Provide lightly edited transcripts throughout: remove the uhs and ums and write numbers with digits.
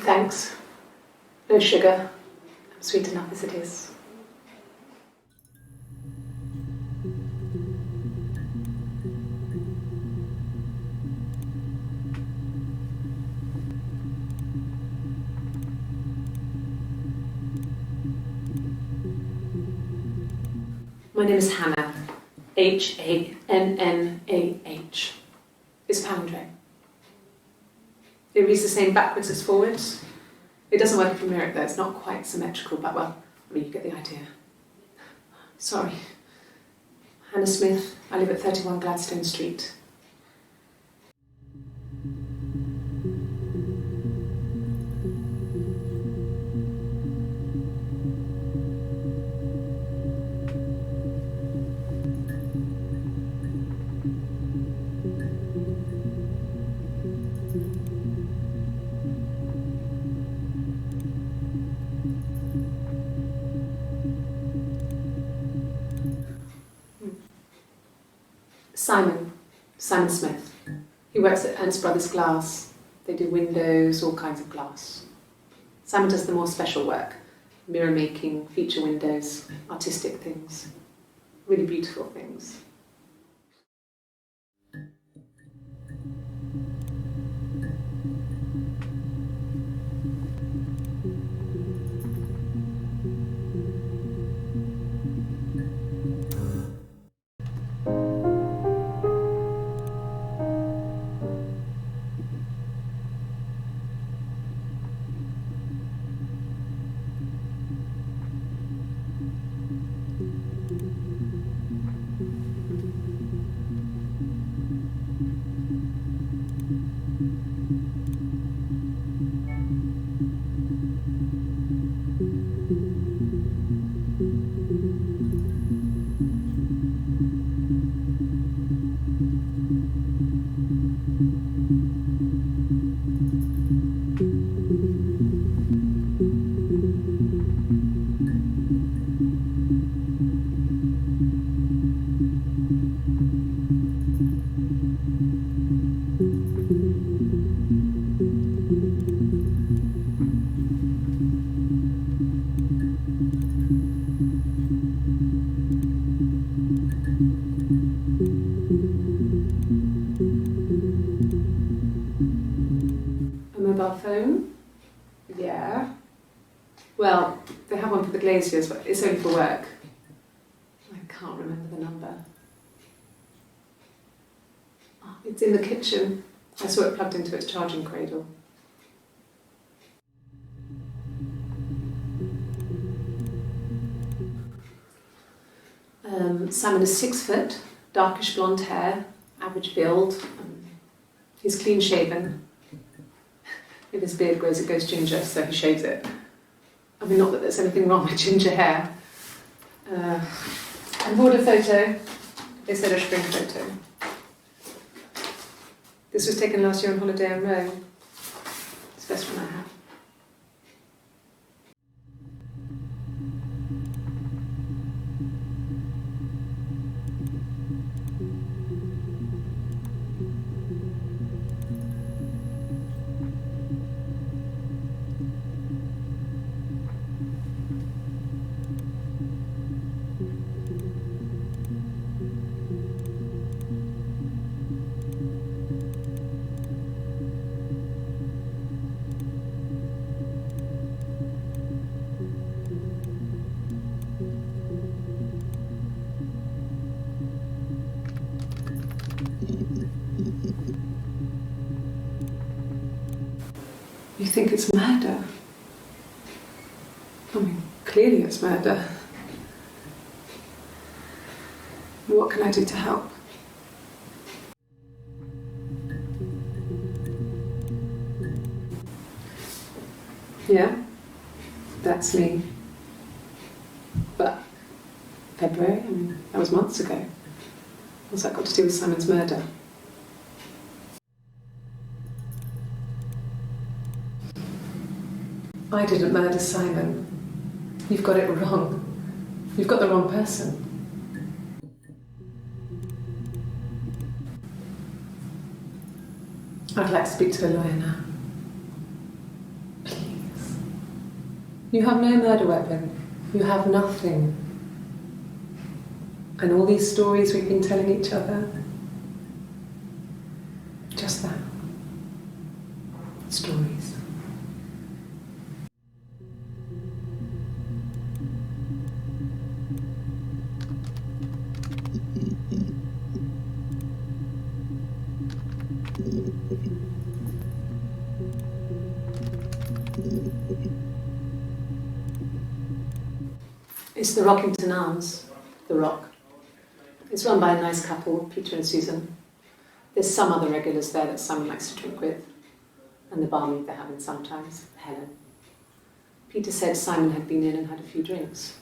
thanks. No sugar. I'm sweet enough as it is. My name is Hannah. H-A-N-N-A-H. It's palindrome. It reads the same backwards as forwards. It doesn't work if you mirror it though, it's not quite symmetrical, but well, I mean, you get the idea. Sorry. Hannah Smith, I live at 31 Gladstone Street. Simon Smith. He works at Ernst Brothers Glass. They do windows, all kinds of glass. Simon does the more special work, mirror making, feature windows, artistic things, really beautiful things. Phone? Yeah. Well, they have one for the glaziers, but it's only for work. I can't remember the number. Oh, it's in the kitchen. I saw it plugged into its charging cradle. Simon is 6 foot, darkish blonde hair, average build. He's clean shaven. If his beard grows, it goes ginger, so he shaves it. I mean, not that there's anything wrong with ginger hair. I bought a photo. They said I should bring a photo. This was taken last year on holiday in Rome. It's the best one I have. You think it's murder? I mean, clearly it's murder. What can I do to help? Yeah, that's me. But February, I mean, that was months ago. What's that got to do with Simon's murder? I didn't murder Simon. You've got it wrong. You've got the wrong person. I'd like to speak to a lawyer now. Please. You have no murder weapon. You have nothing. And all these stories we've been telling each other, just that. Stories. It's the Rockington Arms, The Rock. It's run by a nice couple, Peter and Susan. There's some other regulars there that Simon likes to drink with, and the barmaid they're having sometimes, Helen. Peter said Simon had been in and had a few drinks.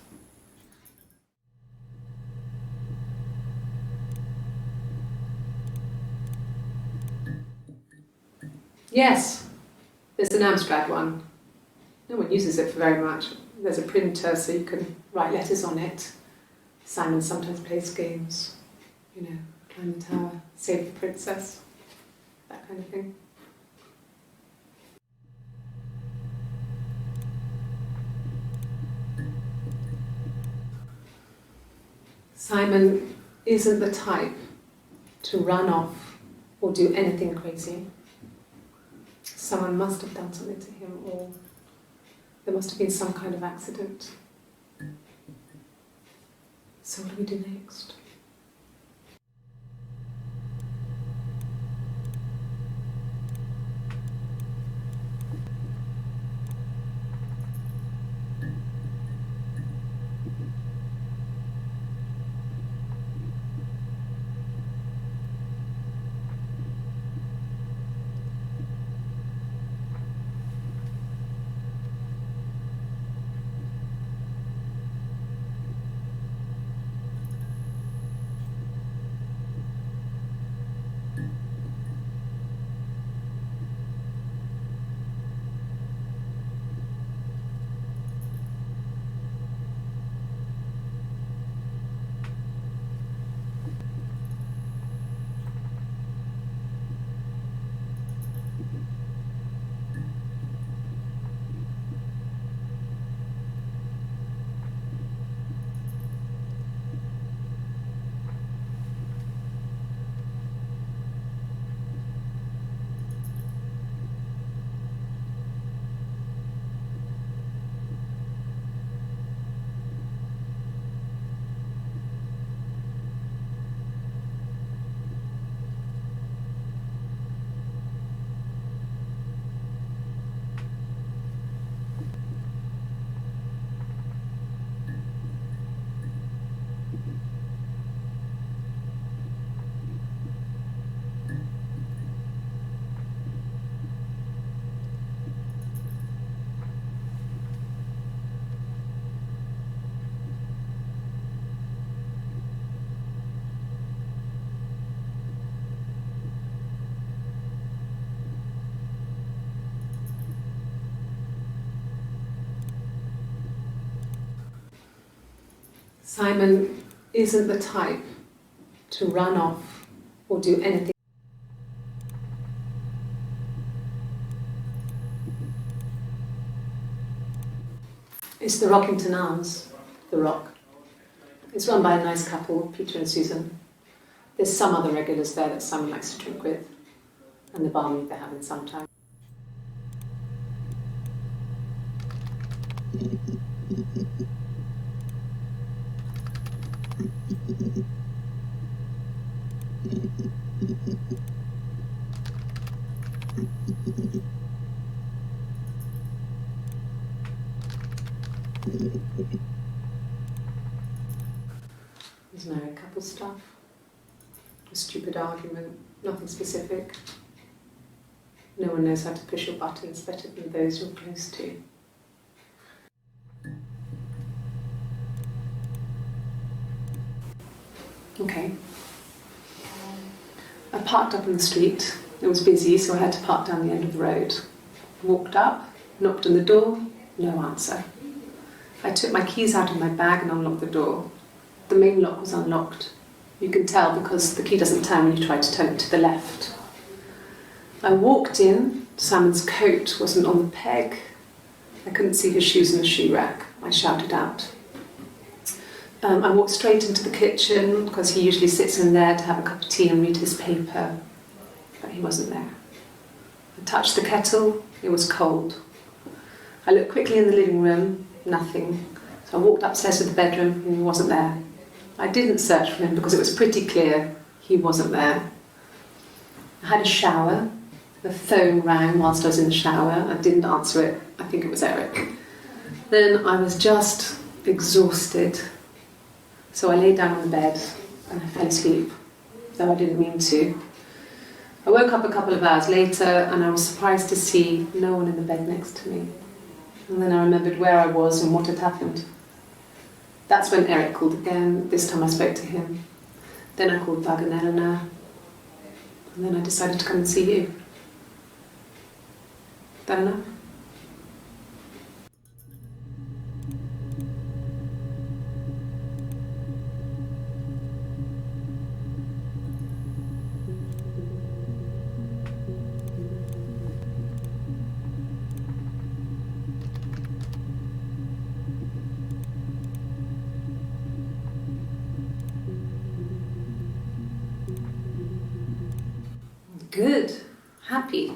Yes, there's an Amstrad one. No one uses it for very much. There's a printer so you can write letters on it. Simon sometimes plays games, you know, climb the tower, save the princess, that kind of thing. Simon isn't the type to run off or do anything crazy. Someone must have done something to him, or there must have been some kind of accident. So what do we do next? Simon isn't the type to run off or do anything. It's the Rockington Arms, The Rock. It's run by a nice couple, Peter and Susan. There's some other regulars there that Simon likes to drink with, and the barmaid they're having sometimes. There's married couple stuff, a stupid argument, nothing specific. No one knows how to push your buttons better than those you're close to. Okay. I parked up in the street. It was busy, so I had to park down the end of the road. Walked up, knocked on the door, no answer. I took my keys out of my bag and unlocked the door. The main lock was unlocked. You can tell because the key doesn't turn when you try to turn it to the left. I walked in, Simon's coat wasn't on the peg, I couldn't see his shoes in the shoe rack. I shouted out. I walked straight into the kitchen because he usually sits in there to have a cup of tea and read his paper, but he wasn't there. I touched the kettle, it was cold. I looked quickly in the living room, nothing. So I walked upstairs to the bedroom and he wasn't there. I didn't search for him because it was pretty clear he wasn't there. I had a shower. The phone rang whilst I was in the shower. I didn't answer it. I think it was Eric. Then I was just exhausted. So I lay down on the bed and I fell asleep, though I didn't mean to. I woke up a couple of hours later and I was surprised to see no one in the bed next to me. And then I remembered where I was and what had happened. That's when Eric called again. This time I spoke to him. Then I called Doug and Eleanor. And then I decided to come and see you. That enough? Good. Happy.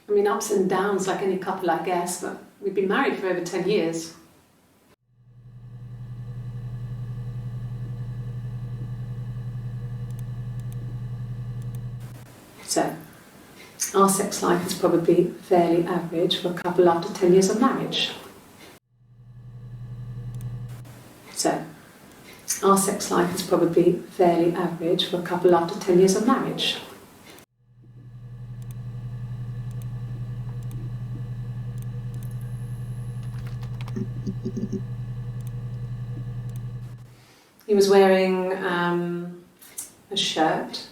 I mean, ups and downs like any couple, I guess, but we've been married for over 10 years. So, our sex life is probably fairly average for a couple after 10 years of marriage. So, our sex life is probably fairly average for a couple after 10 years of marriage. He was wearing a shirt,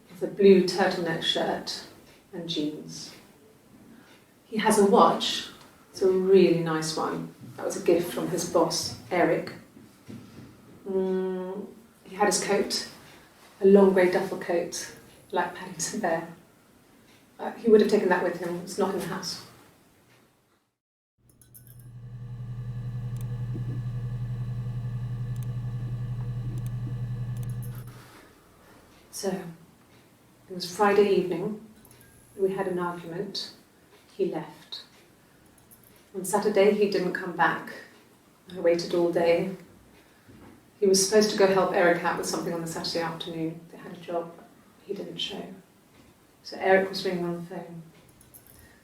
with a blue turtleneck shirt and jeans. He has a watch, it's a really nice one. That was a gift from his boss, Eric. He had his coat, a long grey duffel coat, like Paddington Bear. He would have taken that with him, it's not in the house. So, it was Friday evening, we had an argument, he left. On Saturday he didn't come back, I waited all day. He was supposed to go help Eric out with something on the Saturday afternoon, they had a job, he didn't show. So Eric was ringing on the phone.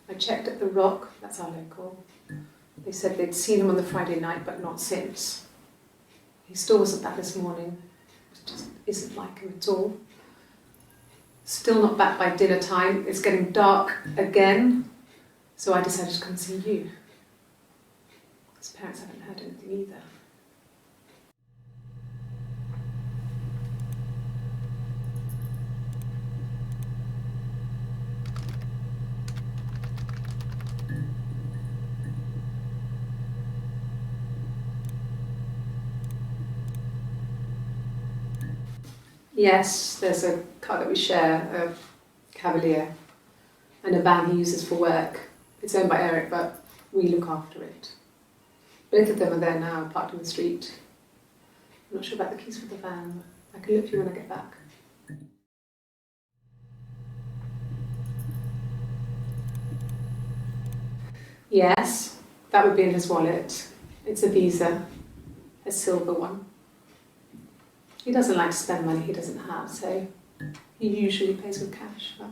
I checked at the Rock, that's our local. They said they'd seen him on the Friday night but not since. He still wasn't back this morning, it just isn't like him at all. Still not back by dinner time. It's getting dark again, so I decided to come see you. His parents haven't heard anything either. Yes, there's a car that we share, a Cavalier, and a van he uses for work. It's owned by Eric, but we look after it. Both of them are there now, parked on the street. I'm not sure about the keys for the van. I can look for you when I get back. Yes, that would be in his wallet. It's a Visa, a silver one. He doesn't like to spend money he doesn't have, so he usually pays with cash, but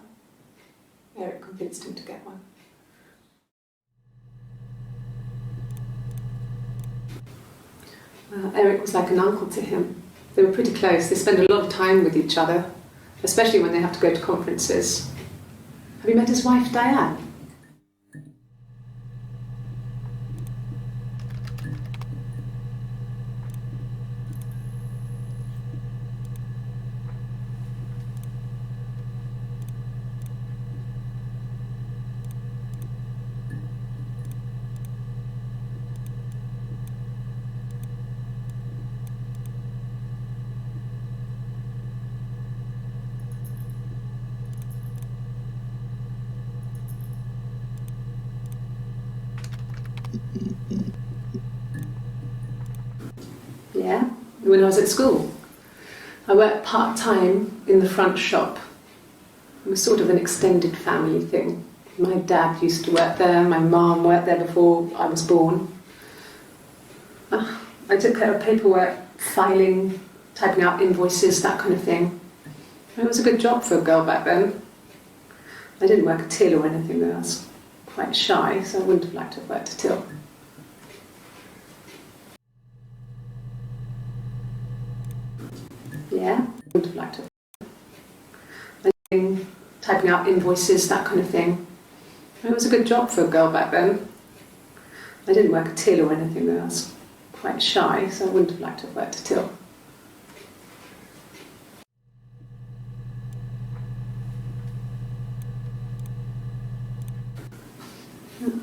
Eric convinced him to get one. Eric was like an uncle to him. They were pretty close. They spend a lot of time with each other, especially when they have to go to conferences. Have you met his wife, Diane? Yeah, when I was at school. I worked part-time in the front shop. It was sort of an extended family thing. My dad used to work there, my mum worked there before I was born. I took care of paperwork, filing, typing out invoices, that kind of thing. It was a good job for a girl back then. I didn't work a till or anything though. I was quite shy, so I wouldn't have liked to have worked a till. Yeah, I wouldn't have liked to have. Typing out invoices, that kind of thing. It was a good job for a girl back then. I didn't work a till or anything though. I was quite shy, so I wouldn't have liked to have worked a till.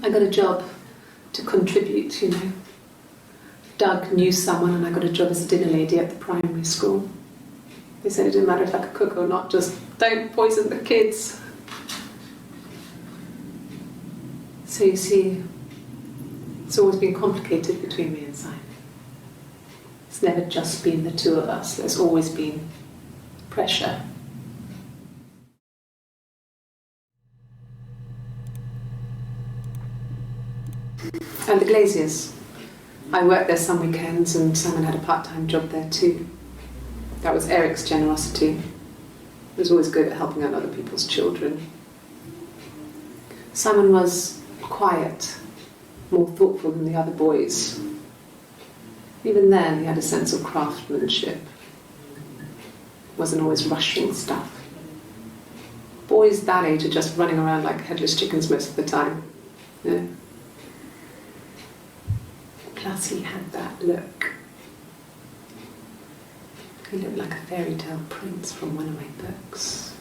I got a job to contribute, you know. Doug knew someone and I got a job as a dinner lady at the primary school. They said it didn't matter if I could cook or not, just don't poison the kids. So you see, it's always been complicated between me and Simon. It's never just been the two of us, there's always been pressure. And the Glaziers. I worked there some weekends and Simon had a part-time job there too. That was Eric's generosity. He was always good at helping out other people's children. Simon was quiet, more thoughtful than the other boys. Even then, he had a sense of craftsmanship. Wasn't always rushing stuff. Boys that age are just running around like headless chickens most of the time. Yeah. Plus he had that look. He looked like a fairy tale prince from one of my books.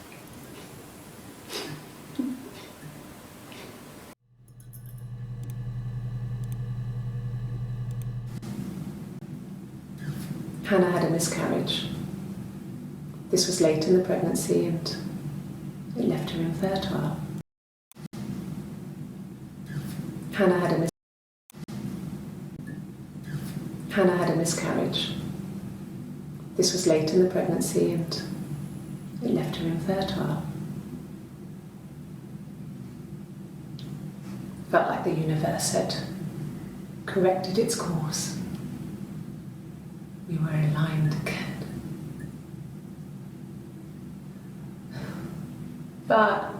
Hannah had a miscarriage. This was late in the pregnancy and it left her infertile. Hannah had a miscarriage. This was late in the pregnancy and it left her infertile. Felt like the universe had corrected its course. We were aligned again. But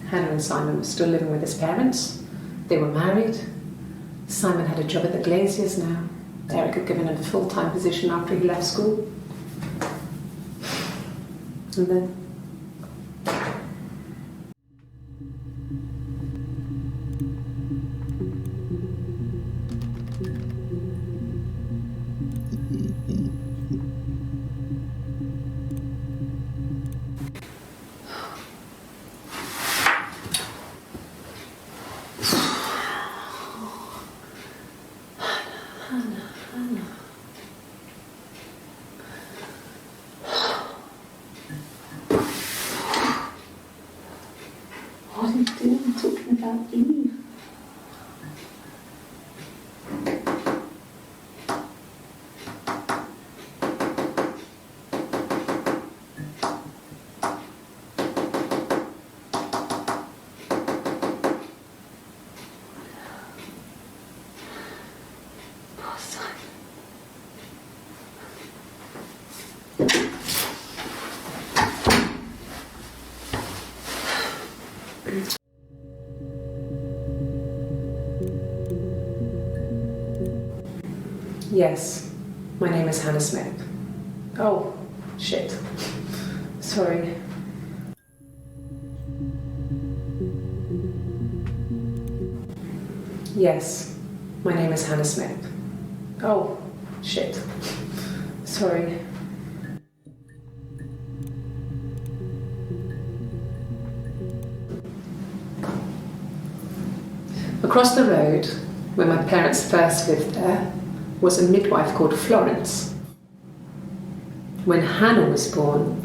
Hannah and Simon were still living with his parents. They were married. Simon had a job at the Glaziers now. Eric had given him a full-time position after he left school. And then... What are you doing talking about Eve? Yes, my name is Hannah Smith. Oh, shit. Sorry. Yes, my name is Hannah Smith. Oh, shit. Sorry. Across the road, where my parents first lived there, was a midwife called Florence. When Hannah was born,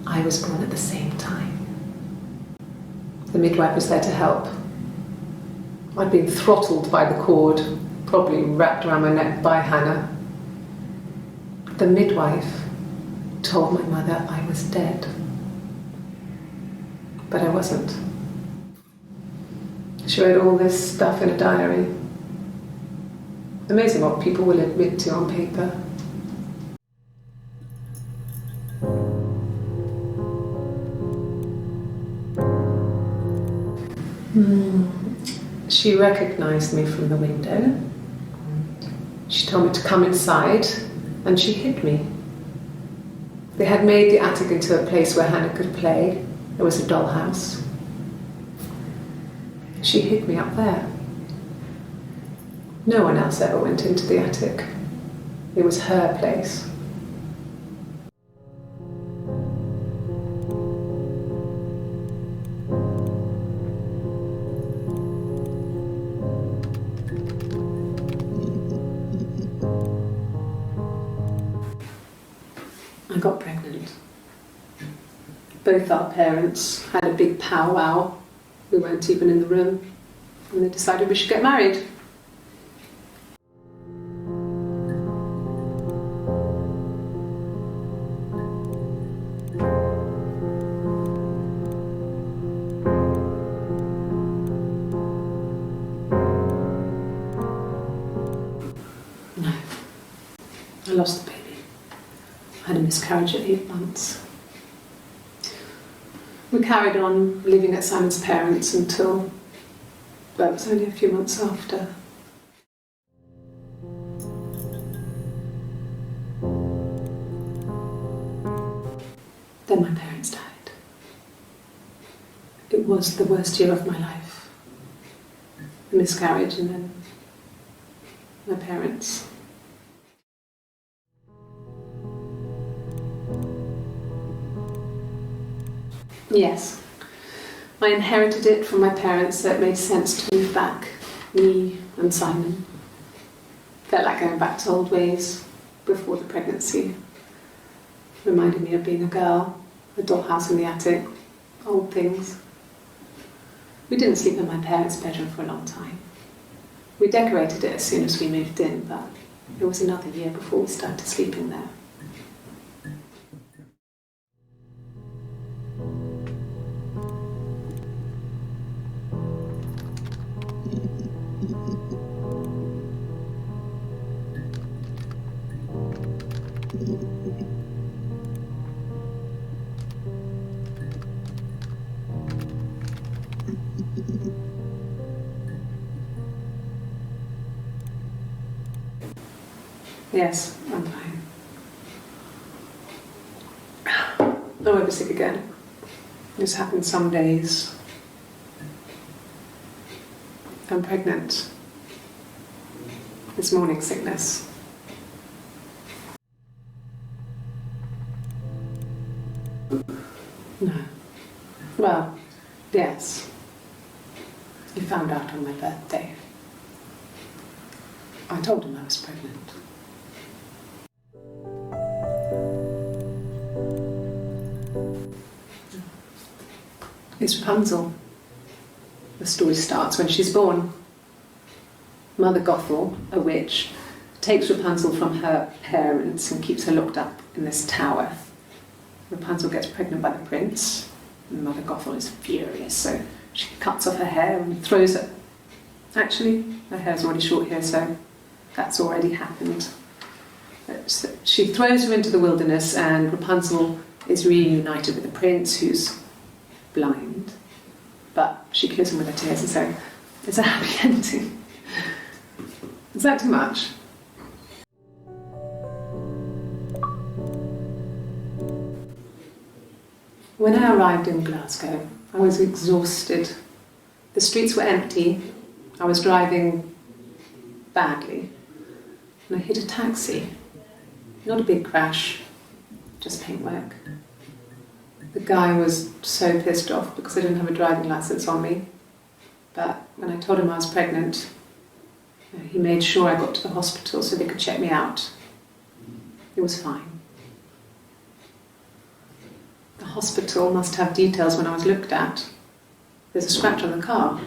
I was born at the same time. The midwife was there to help. I'd been throttled by the cord, probably wrapped around my neck by Hannah. The midwife told my mother I was dead, but I wasn't. She wrote all this stuff in a diary. Amazing what people will admit to on paper. She recognised me from the window. She told me to come inside, and she hid me. They had made the attic into a place where Hannah could play. There was a dollhouse. She hid me up there. No one else ever went into the attic. It was her place. I got pregnant. Both our parents had a big powwow. We weren't even in the room, and they decided we should get married. No, I lost the baby. I had a miscarriage at 8 months. We carried on living at Simon's parents until, well, it was only a few months after. Then my parents died. It was the worst year of my life. A miscarriage and then my parents. Yes, I inherited it from my parents, so it made sense to move back, me and Simon. Felt like going back to old ways before the pregnancy. Reminded me of being a girl, a dollhouse in the attic, old things. We didn't sleep in my parents' bedroom for a long time. We decorated it as soon as we moved in, but it was another year before we started sleeping there. Yes, I'm fine. I won't be sick again. This happens some days. I'm pregnant. It's morning sickness. No. Well, yes. He found out on my birthday. I told him I was pregnant. It's Rapunzel. The story starts when she's born. Mother Gothel, a witch, takes Rapunzel from her parents and keeps her locked up in this tower. Rapunzel gets pregnant by the prince, and Mother Gothel is furious, so she cuts off her hair and throws it. Actually, her hair's already short here, so that's already happened. So she throws her into the wilderness, and Rapunzel is reunited with the prince, who's blind, but she kills him with her tears, and so it's a happy ending. Is that too much? When I arrived in Glasgow, I was exhausted. The streets were empty. I was driving badly, and I hit a taxi. Not a big crash, just paintwork. The guy was so pissed off because I didn't have a driving license on me. But when I told him I was pregnant, he made sure I got to the hospital so they could check me out. It was fine. The hospital must have details when I was looked at. There's a scratch on the car.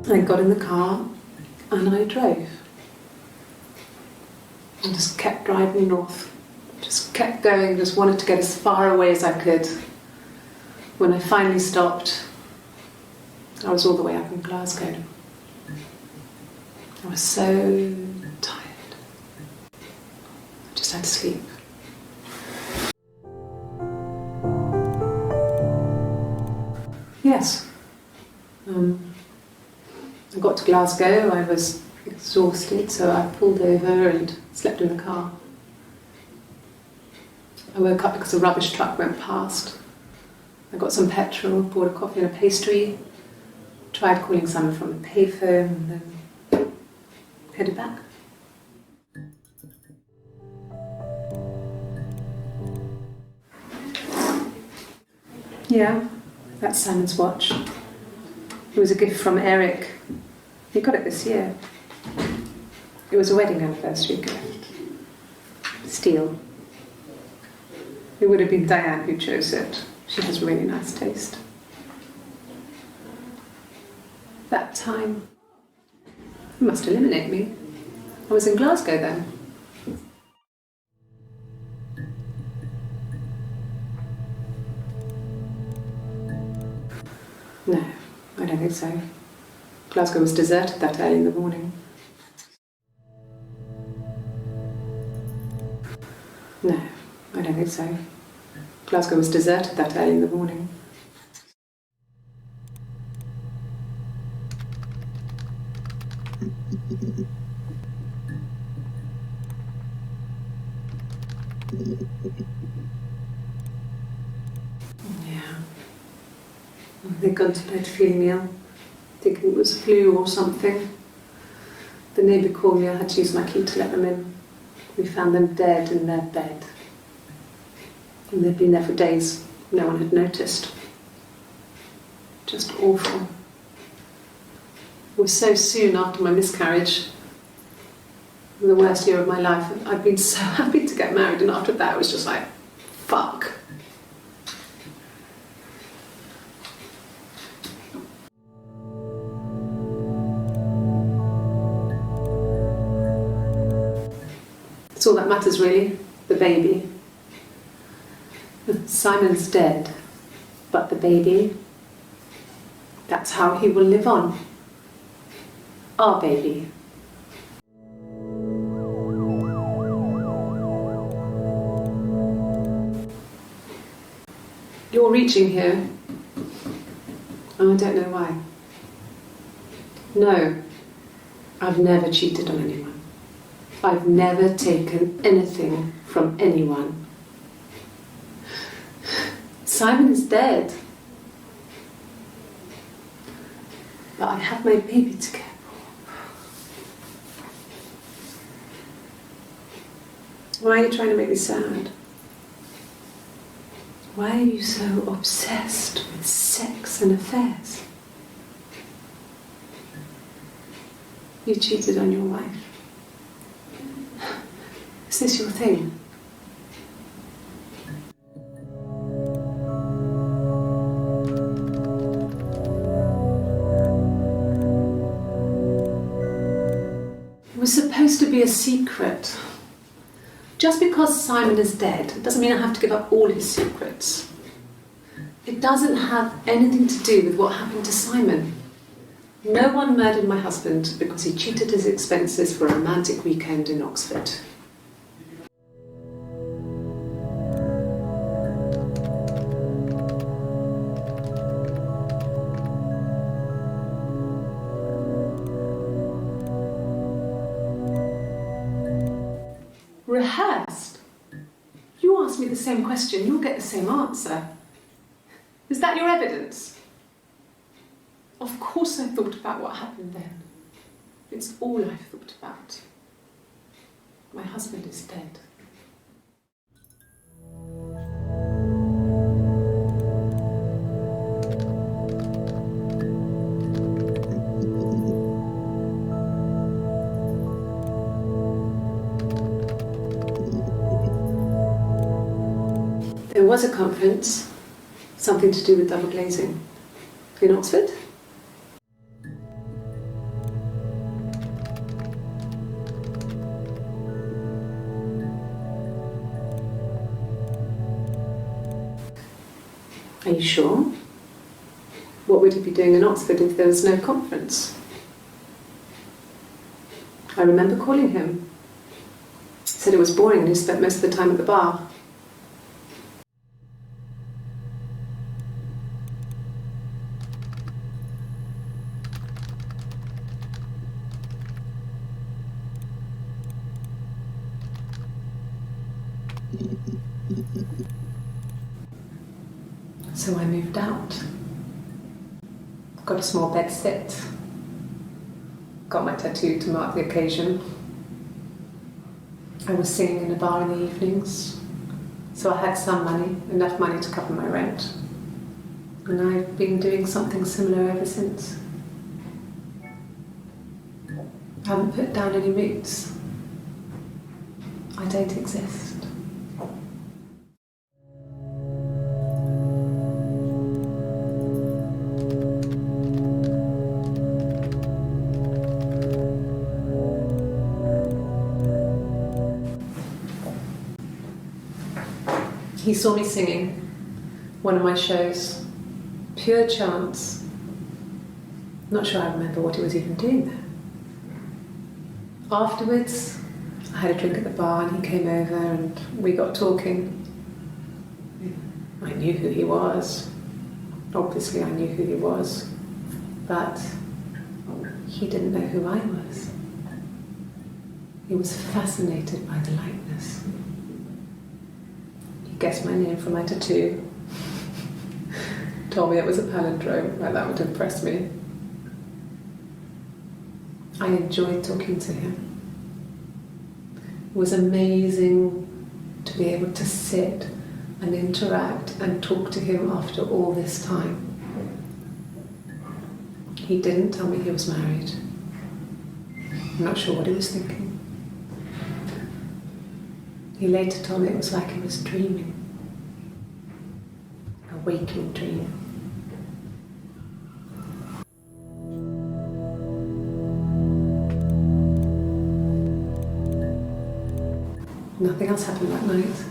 I got in the car and I drove. I just kept driving north. Just kept going, just wanted to get as far away as I could. When I finally stopped, I was all the way up in Glasgow. I was so tired. I just had to sleep. Yes. I got to Glasgow, I was exhausted, so I pulled over and slept in the car. I woke up because a rubbish truck went past. I got some petrol, bought a coffee and a pastry, tried calling someone from a payphone, and then headed back. Yeah, that's Simon's watch. It was a gift from Eric. He got it this year. It was a wedding anniversary gift. Steel. It would have been Diane who chose it. She has really nice taste. That time, it must eliminate me. I was in Glasgow then. No, I don't think so. Glasgow was deserted that early in the morning. No, I don't think so. Glasgow was deserted that early in the morning. Yeah. They'd gone to bed feeling ill, thinking it was flu or something. The neighbour called me, I had to use my key to let them in. We found them dead in their bed. And they'd been there for days. No one had noticed. Just awful. It was so soon after my miscarriage. The worst year of my life. I'd been so happy to get married, and after that it was just like, fuck. It's all that matters really, the baby. Simon's dead, but the baby, that's how he will live on. Our baby. You're reaching here. Oh, I don't know why. No, I've never cheated on anyone. I've never taken anything from anyone. Simon is dead. But I have my baby to care for. Why are you trying to make me sad? Why are you so obsessed with sex and affairs? You cheated on your wife. Is this your thing? It was supposed to be a secret. Just because Simon is dead doesn't mean I have to give up all his secrets. It doesn't have anything to do with what happened to Simon. No one murdered my husband because he cheated his expenses for a romantic weekend in Oxford. Rehearsed? You ask me the same question, you'll get the same answer. Is that your evidence? Of course I thought about what happened then. It's all I've thought about. My husband is dead. There was a conference, something to do with double glazing, in Oxford. Are you sure? What would he be doing in Oxford if there was no conference? I remember calling him. He said it was boring and he spent most of the time at the bar. So I moved out. Got a small bed sit. Got my tattoo to mark the occasion. I was singing in a bar in the evenings, so I had some money, enough money to cover my rent. And I've been doing something similar ever since. I haven't put down any roots. I don't exist. He saw me singing one of my shows, pure chance. Not sure I remember what he was even doing there. Afterwards, I had a drink at the bar and he came over and we got talking. I knew who he was. Obviously I knew who he was, but he didn't know who I was. He was fascinated by the likeness. Guessed my name from my tattoo. Told me it was a palindrome, like that would impress me. I enjoyed talking to him. It was amazing to be able to sit and interact and talk to him after all this time. He didn't tell me he was married. I'm not sure what he was thinking. He later told me it was like he was dreaming. A waking dream. Nothing else happened that night.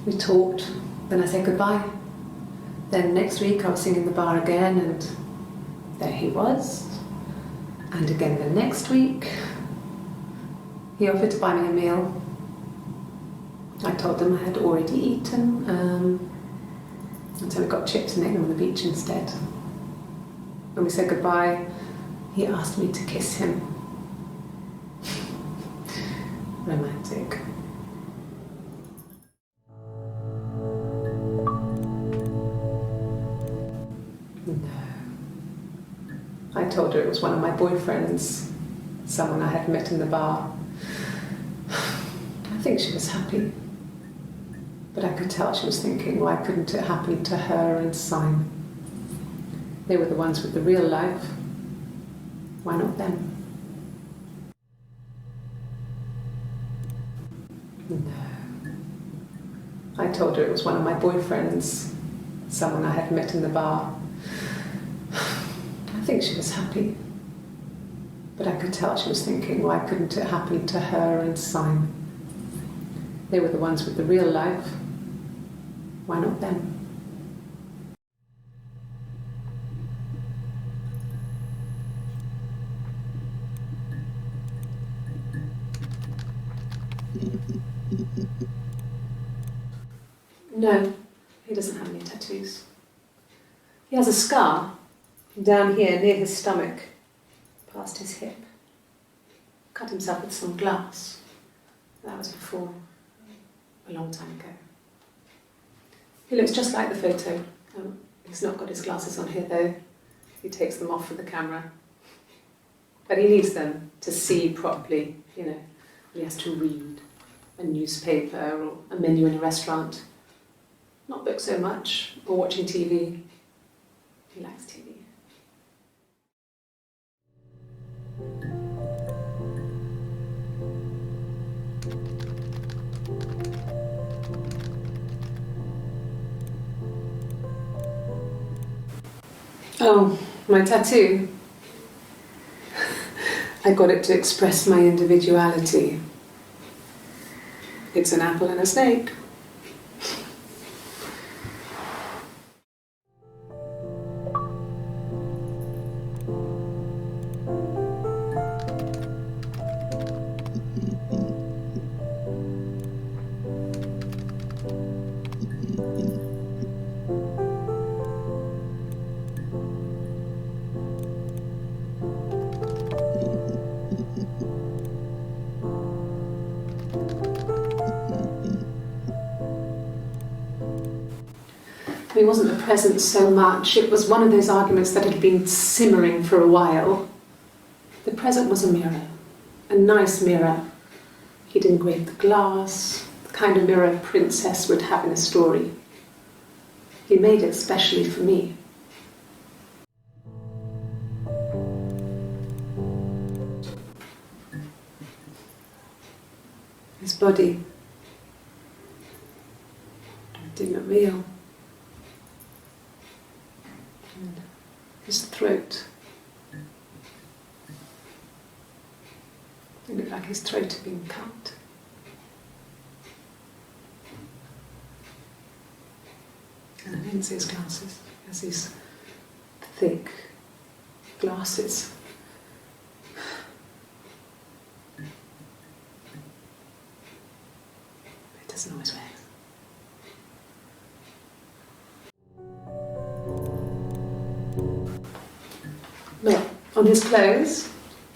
We talked, then I said goodbye. Then next week I was singing in the bar again and there he was. And again the next week, he offered to buy me a meal. I told them I had already eaten, and so we got chips and ate them on the beach instead. When we said goodbye, he asked me to kiss him. Romantic. No. I told her it was one of my boyfriends, someone I had met in the bar. I think she was happy. But I could tell she was thinking, why couldn't it happen to her and Simon? They were the ones with the real life. Why not them? No. I told her it was one of my boyfriends, someone I had met in the bar. I think she was happy. But I could tell she was thinking, why couldn't it happen to her and Simon? They were the ones with the real life. Why not them? No, he doesn't have any tattoos. He has a scar down here near his stomach, past his hip. Cut himself with some glass. That was before, a long time ago. He looks just like the photo. He's not got his glasses on here though. He takes them off for the camera. But he needs them to see properly, you know, when he has to read a newspaper or a menu in a restaurant. Not book so much, or watching TV. He likes TV. Oh, my tattoo. I got it to express my individuality. It's an apple and a snake. It wasn't the present so much, it was one of those arguments that had been simmering for a while. The present was a mirror, a nice mirror. He'd engraved the glass, the kind of mirror a princess would have in a story. He made it specially for me. His body didn't look real. And his throat. It looked like his throat had been cut. And I didn't see his glasses. He has these thick glasses. He doesn't always wear. Look, on his clothes,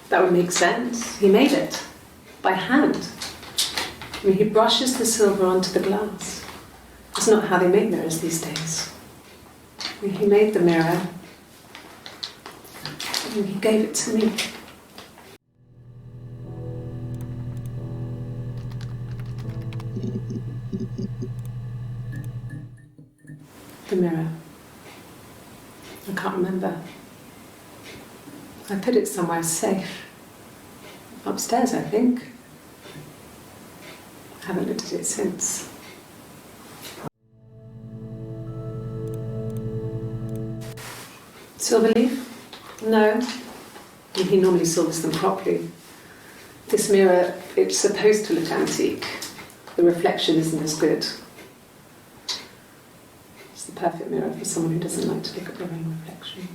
that would make sense. He made it by hand. I mean, he brushes the silver onto the glass. It's not how they make mirrors these days. I mean, he made the mirror and he gave it to me. The mirror. I can't remember. I put it somewhere safe. Upstairs, I think. I haven't looked at it since. Silver leaf? No. He normally silvers them properly. This mirror, it's supposed to look antique. The reflection isn't as good. It's the perfect mirror for someone who doesn't like to look at their own reflection.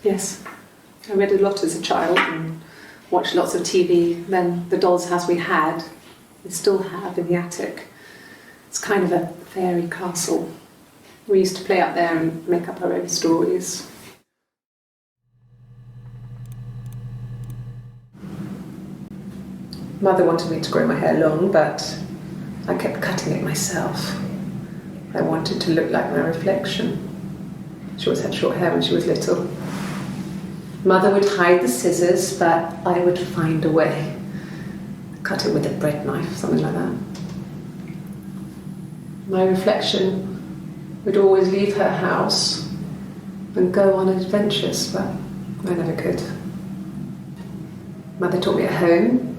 Yes, I read a lot as a child and watched lots of TV. Then the doll's house we had, we still have in the attic. It's kind of a fairy castle. We used to play up there and make up our own stories. Mother wanted me to grow my hair long, but I kept cutting it myself. I wanted to look like my reflection. She always had short hair when she was little. Mother would hide the scissors, but I would find a way. Cut it with a bread knife, something like that. My reflection would always leave her house and go on adventures, but I never could. Mother taught me at home,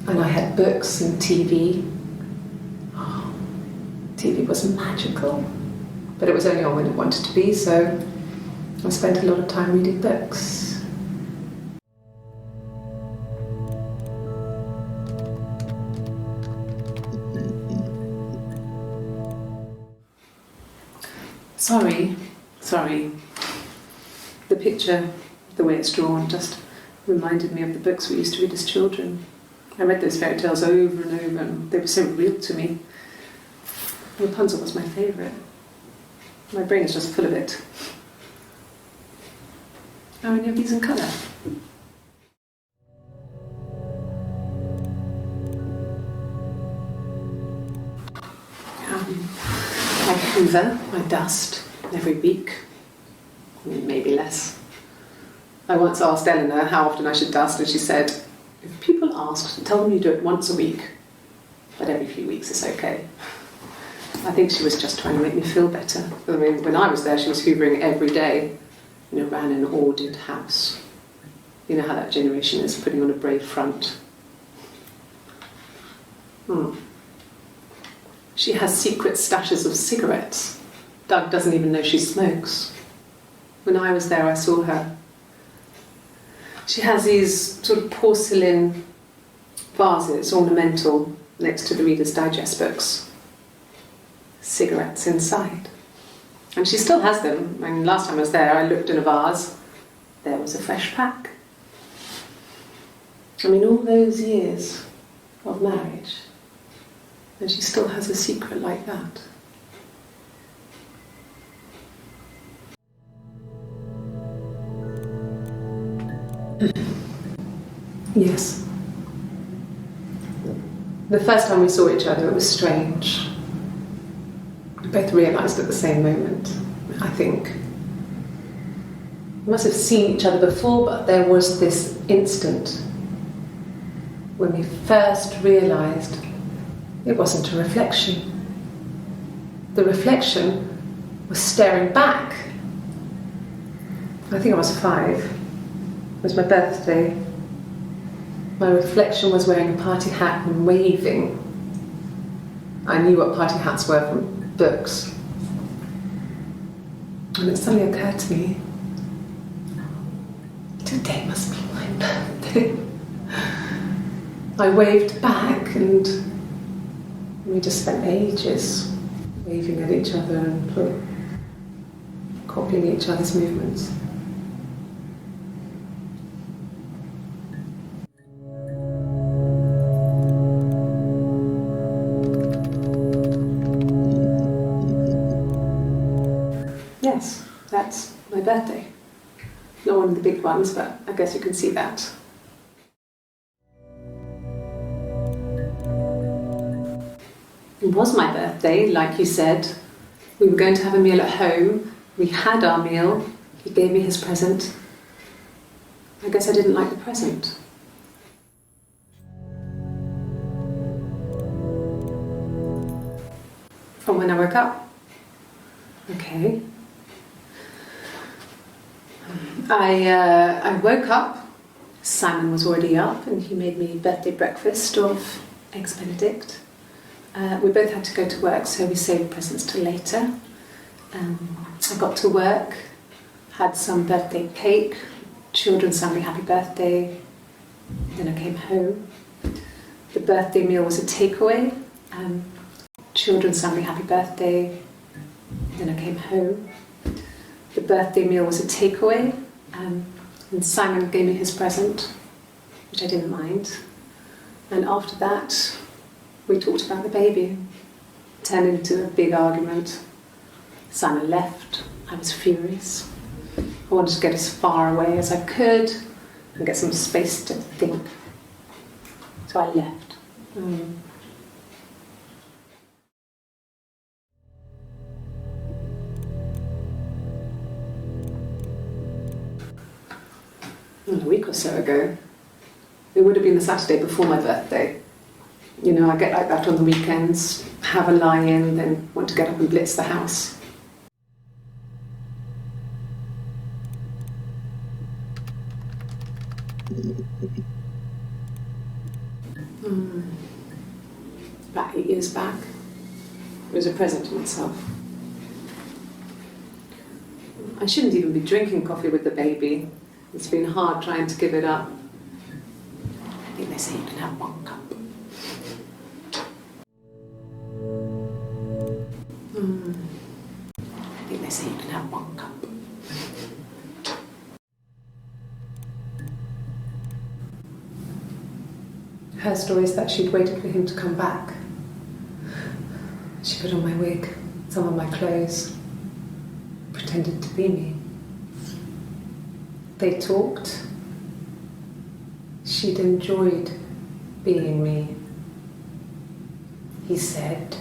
and I had books and TV. Oh, TV was magical, but it was only on when it wanted to be, so I spent a lot of time reading books. Sorry. The picture, the way it's drawn, just reminded me of the books we used to read as children. I read those fairy tales over and over, and they were so real to me. Rapunzel was my favourite. My brain is just full of it. Are any of these in colour? I hoover, I dust every week, maybe less. I once asked Eleanor how often I should dust, and she said, if people ask, tell them you do it once a week, but every few weeks is okay. I think she was just trying to make me feel better. I mean, when I was there, she was hoovering every day. You know, ran an ordered house. You know how that generation is, putting on a brave front. She has secret stashes of cigarettes. Doug doesn't even know she smokes. When I was there, I saw her. She has these sort of porcelain vases, ornamental, next to the Reader's Digest books. Cigarettes inside. And she still has them. I mean, last time I was there, I looked in a vase. There was a fresh pack. I mean, all those years of marriage, and she still has a secret like that. Yes. The first time we saw each other, it was strange. We both realised at the same moment, I think. We must have seen each other before, but there was this instant when we first realised it wasn't a reflection. The reflection was staring back. I think I was 5. It was my birthday. My reflection was wearing a party hat and waving. I knew what party hats were from books. And it suddenly occurred to me, today must be my birthday. I waved back and we just spent ages waving at each other and copying each other's movements. Yes, that's my birthday. Not one of the big ones, but I guess you can see that. It was my birthday, like you said. We were going to have a meal at home. We had our meal. He gave me his present. I guess I didn't like the present. From when I woke up. Okay. I woke up. Simon was already up and he made me birthday breakfast of Eggs Benedict. We both had to go to work, so we saved presents till later. I got to work, had some birthday cake, children sang me happy birthday, then I came home. The birthday meal was a takeaway, children sang me happy birthday, then I came home. The birthday meal was a takeaway, and Simon gave me his present, which I didn't mind. And after that, we talked about the baby. It turned into a big argument. Simon left. I was furious. I wanted to get as far away as I could and get some space to think. So I left. A week or so ago, it would have been the Saturday before my birthday. You know, I get like that on the weekends, have a lie-in, then want to get up and blitz the house. About 8 years back, it was a present to myself. I shouldn't even be drinking coffee with the baby. It's been hard trying to give it up. I think they say you can have 1 cup. I think they say you can have 1 cup. Her story is that she'd waited for him to come back. She put on my wig, some of my clothes, pretended to be me. They talked. She'd enjoyed being me. He said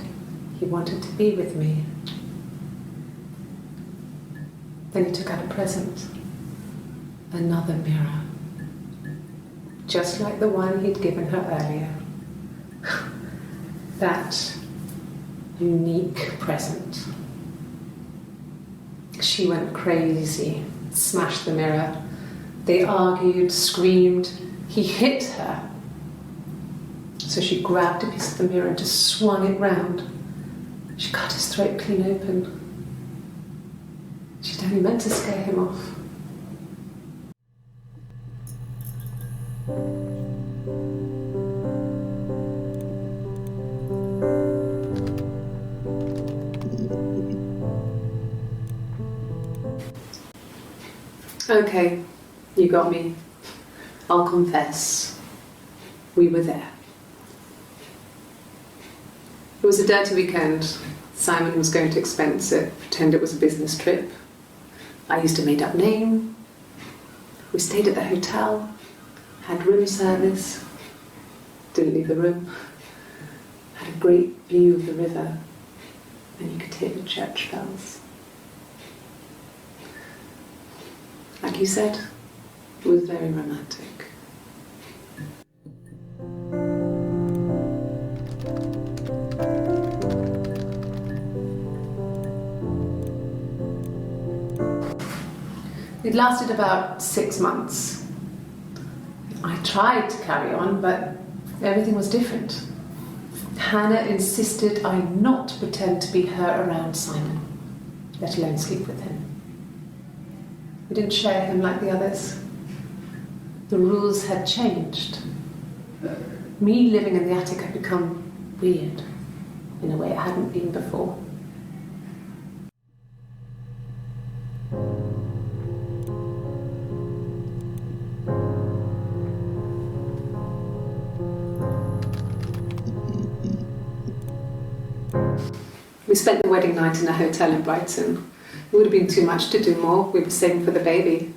he wanted to be with me. Then he took out a present, another mirror, just like the one he'd given her earlier. That unique present. She went crazy, smashed the mirror. They argued, screamed. He hit her. So she grabbed a piece of the mirror and just swung it round. She cut his throat clean open. She'd only meant to scare him off. Okay, you got me. I'll confess. We were there. It was a dirty weekend. Simon was going to expense it, pretend it was a business trip. I used a made-up name. We stayed at the hotel, had room service, didn't leave the room, had a great view of the river, and you could hear the church bells. Like you said, it was very romantic. It lasted about 6 months. I tried to carry on, but everything was different. Hannah insisted I not pretend to be her around Simon, let alone sleep with him. We didn't share him like the others. The rules had changed. Me living in the attic had become weird in a way it hadn't been before. We spent the wedding night in a hotel in Brighton. It would have been too much to do more. We were saving for the baby.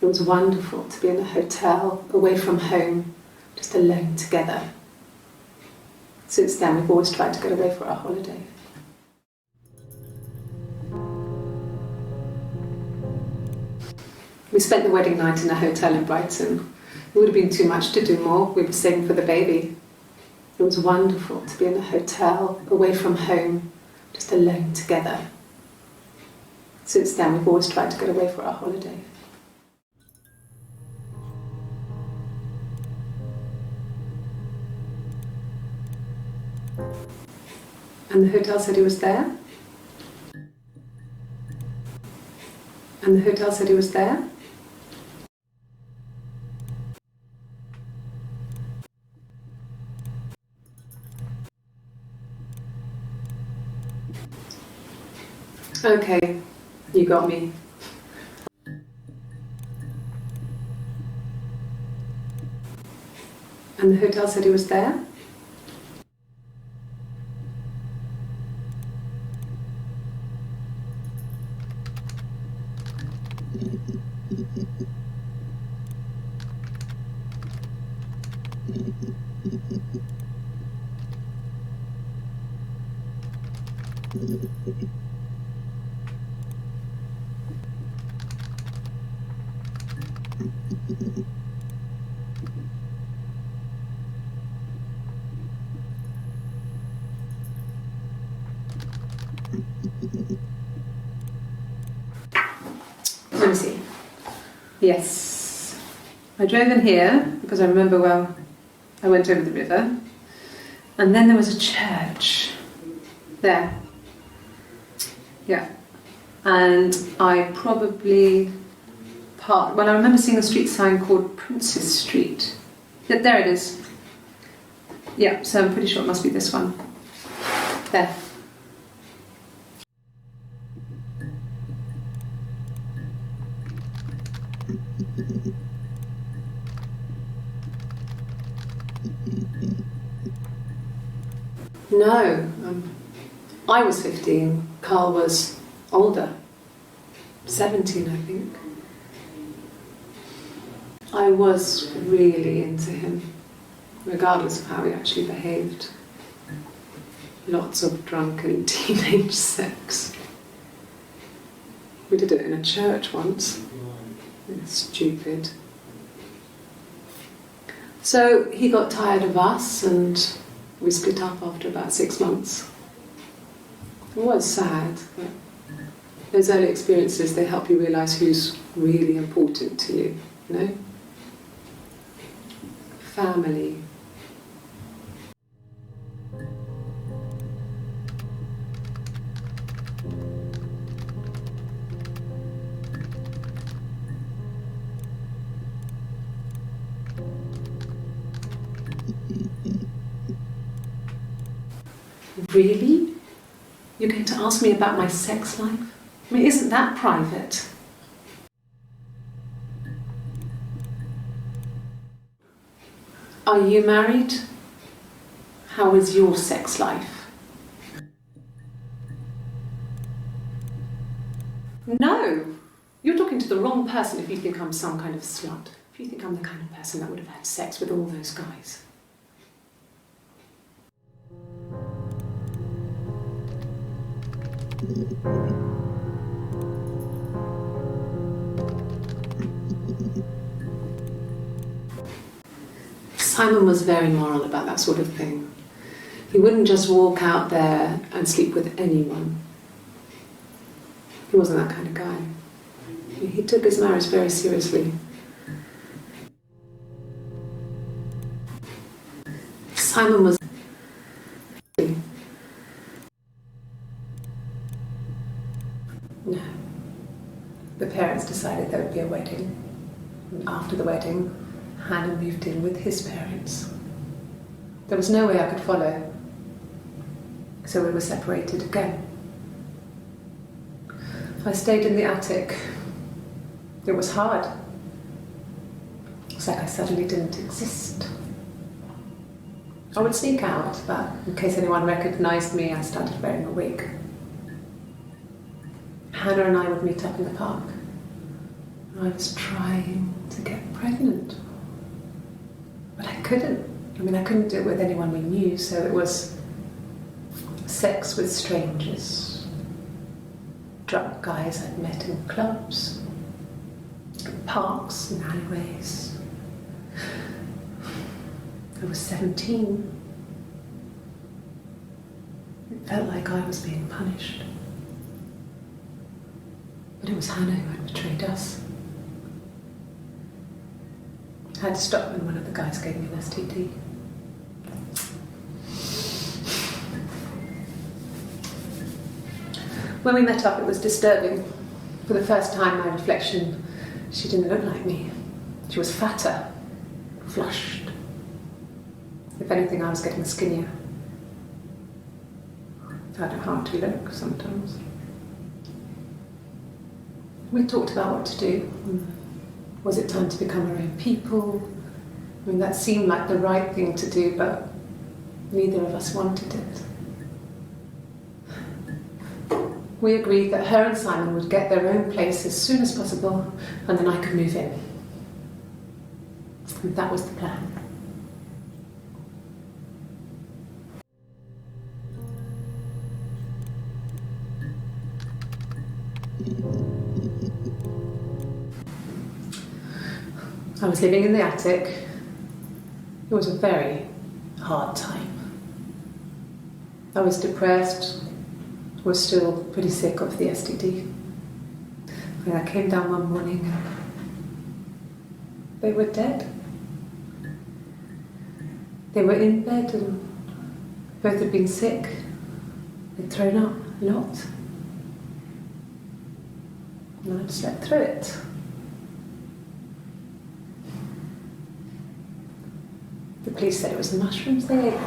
It was wonderful to be in a hotel, away from home, just alone together. Since then, we've always tried to get away for our holiday. We spent the wedding night in a hotel in Brighton. It would have been too much to do more. We were saving for the baby. It was wonderful to be in a hotel, away from home, just alone together. Since then, we've always tried to get away for our holiday. And the hotel said he was there? And the hotel said he was there? Okay, you got me. And the hotel said he was there? Let me see. Yes. I drove in here because I remember, well, I went over the river. And then there was a church there. Yeah. And I probably parked, well, I remember seeing a street sign called Princess Street. Yeah, there it is. Yeah, so I'm pretty sure it must be this one. There. No, I was 15, Carl was older, 17 I think. I was really into him, regardless of how he actually behaved. Lots of drunken teenage sex. We did it in a church once. It's stupid. So he got tired of us and we split up after about 6 months. It was sad, but those early experiences, they help you realise who's really important to you, you know? Family. Really? You're going to ask me about my sex life? I mean, isn't that private? Are you married? How is your sex life? No! You're talking to the wrong person if you think I'm some kind of slut. If you think I'm the kind of person that would have had sex with all those guys. Simon was very moral about that sort of thing. He wouldn't just walk out there and sleep with anyone. He wasn't that kind of guy. He took his marriage very seriously. Simon was... No. The parents decided there would be a wedding. And after the wedding, Hannah moved in with his parents. There was no way I could follow, so we were separated again. I stayed in the attic. It was hard. It's like I suddenly didn't exist. I would sneak out, but in case anyone recognised me, I started wearing a wig. Hannah and I would meet up in the park. I was trying to get pregnant. But I couldn't. I mean, I couldn't do it with anyone we knew, so it was sex with strangers. Drunk guys I'd met in clubs, parks and alleyways. I was 17. It felt like I was being punished. But it was Hannah who had betrayed us. I had to stop when one of the guys gave me an STD. When we met up, it was disturbing. For the first time, my reflection, she didn't look like me. She was fatter, flushed. If anything, I was getting skinnier. I found it hard to look sometimes. We talked about what to do. Was it time to become our own people? I mean, that seemed like the right thing to do, but neither of us wanted it. We agreed that her and Simon would get their own place as soon as possible, and then I could move in. And that was the plan. I was living in the attic. It was a very hard time. I was depressed, was still pretty sick of the STD. When I came down one morning, they were dead. They were in bed and both had been sick. They'd thrown up a lot. And I'd slept through it. The police said it was the mushrooms they ate.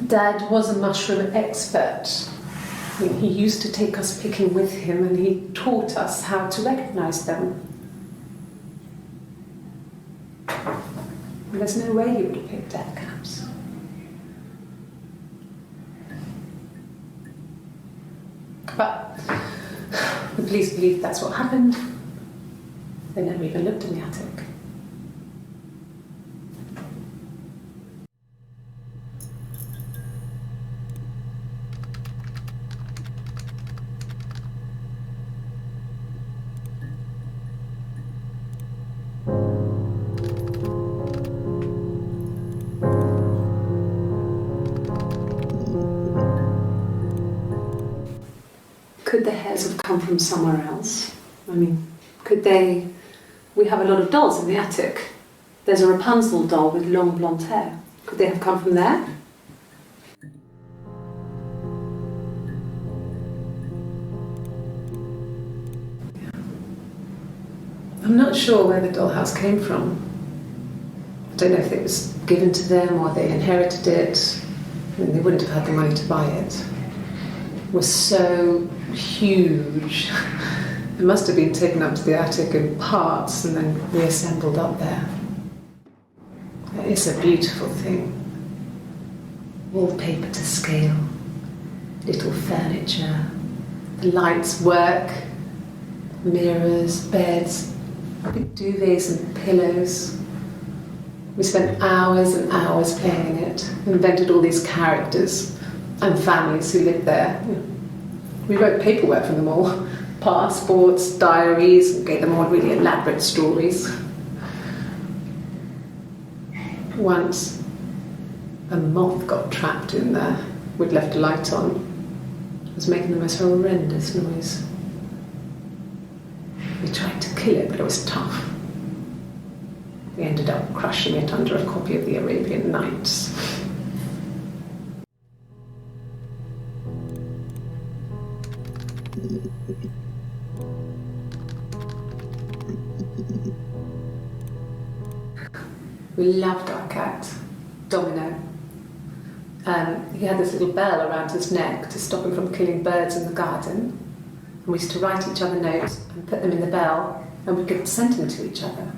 Dad was a mushroom expert. I mean, he used to take us picking with him and he taught us how to recognise them. And there's no way he would have picked death caps. But the police believed that's what happened. They never even looked in the attic. Could the hairs have come from somewhere else? I mean, could they... We have a lot of dolls in the attic. There's a Rapunzel doll with long blonde hair. Could they have come from there? I'm not sure where the dollhouse came from. I don't know if it was given to them or they inherited it. I mean, they wouldn't have had the money to buy it. It was so huge. It must have been taken up to the attic in parts and then reassembled up there. It's a beautiful thing. Wallpaper to scale, little furniture, the lights work, mirrors, beds, big duvets and pillows. We spent hours and hours playing it, invented all these characters and families who lived there. We wrote paperwork for them all, passports, diaries, and gave them all really elaborate stories. Once, a moth got trapped in there. We'd left a light on. It was making the most horrendous noise. We tried to kill it, but it was tough. We ended up crushing it under a copy of the Arabian Nights. We loved our cat, Domino. He had this little bell around his neck to stop him from killing birds in the garden. And we used to write each other notes and put them in the bell, and we could send them to each other.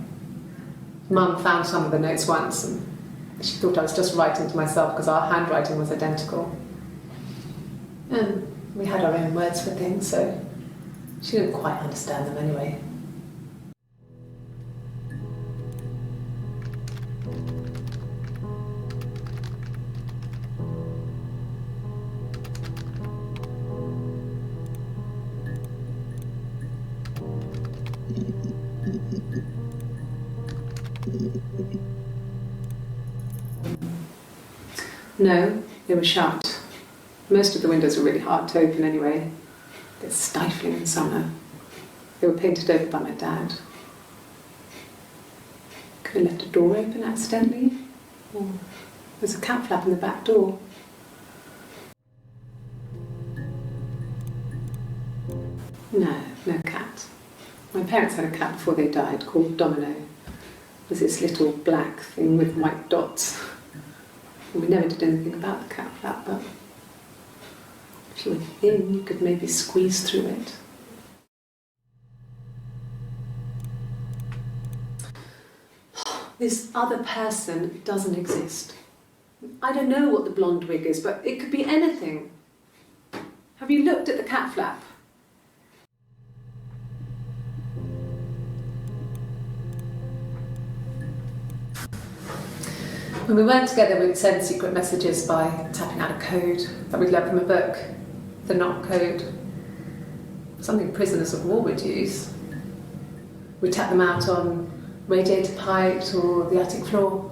Mum found some of the notes once, and she thought I was just writing to myself because our handwriting was identical. And we had our own words for things, so she didn't quite understand them anyway. No, they were shut. Most of the windows were really hard to open anyway. They're stifling in summer. They were painted over by my dad. Could have left a door open accidentally. Or there's a cat flap in the back door. No cat. My parents had a cat before they died called Domino. It was this little black thing with white dots. And we never did anything about the cat flap, but if you were thin, you could maybe squeeze through it. This other person doesn't exist. I don't know what the blonde wig is, but it could be anything. Have you looked at the cat flap? When we weren't together, we'd send secret messages by tapping out a code that we'd learned from a book, the knock code, something prisoners of war would use. We'd tap them out on radiator pipes or the attic floor.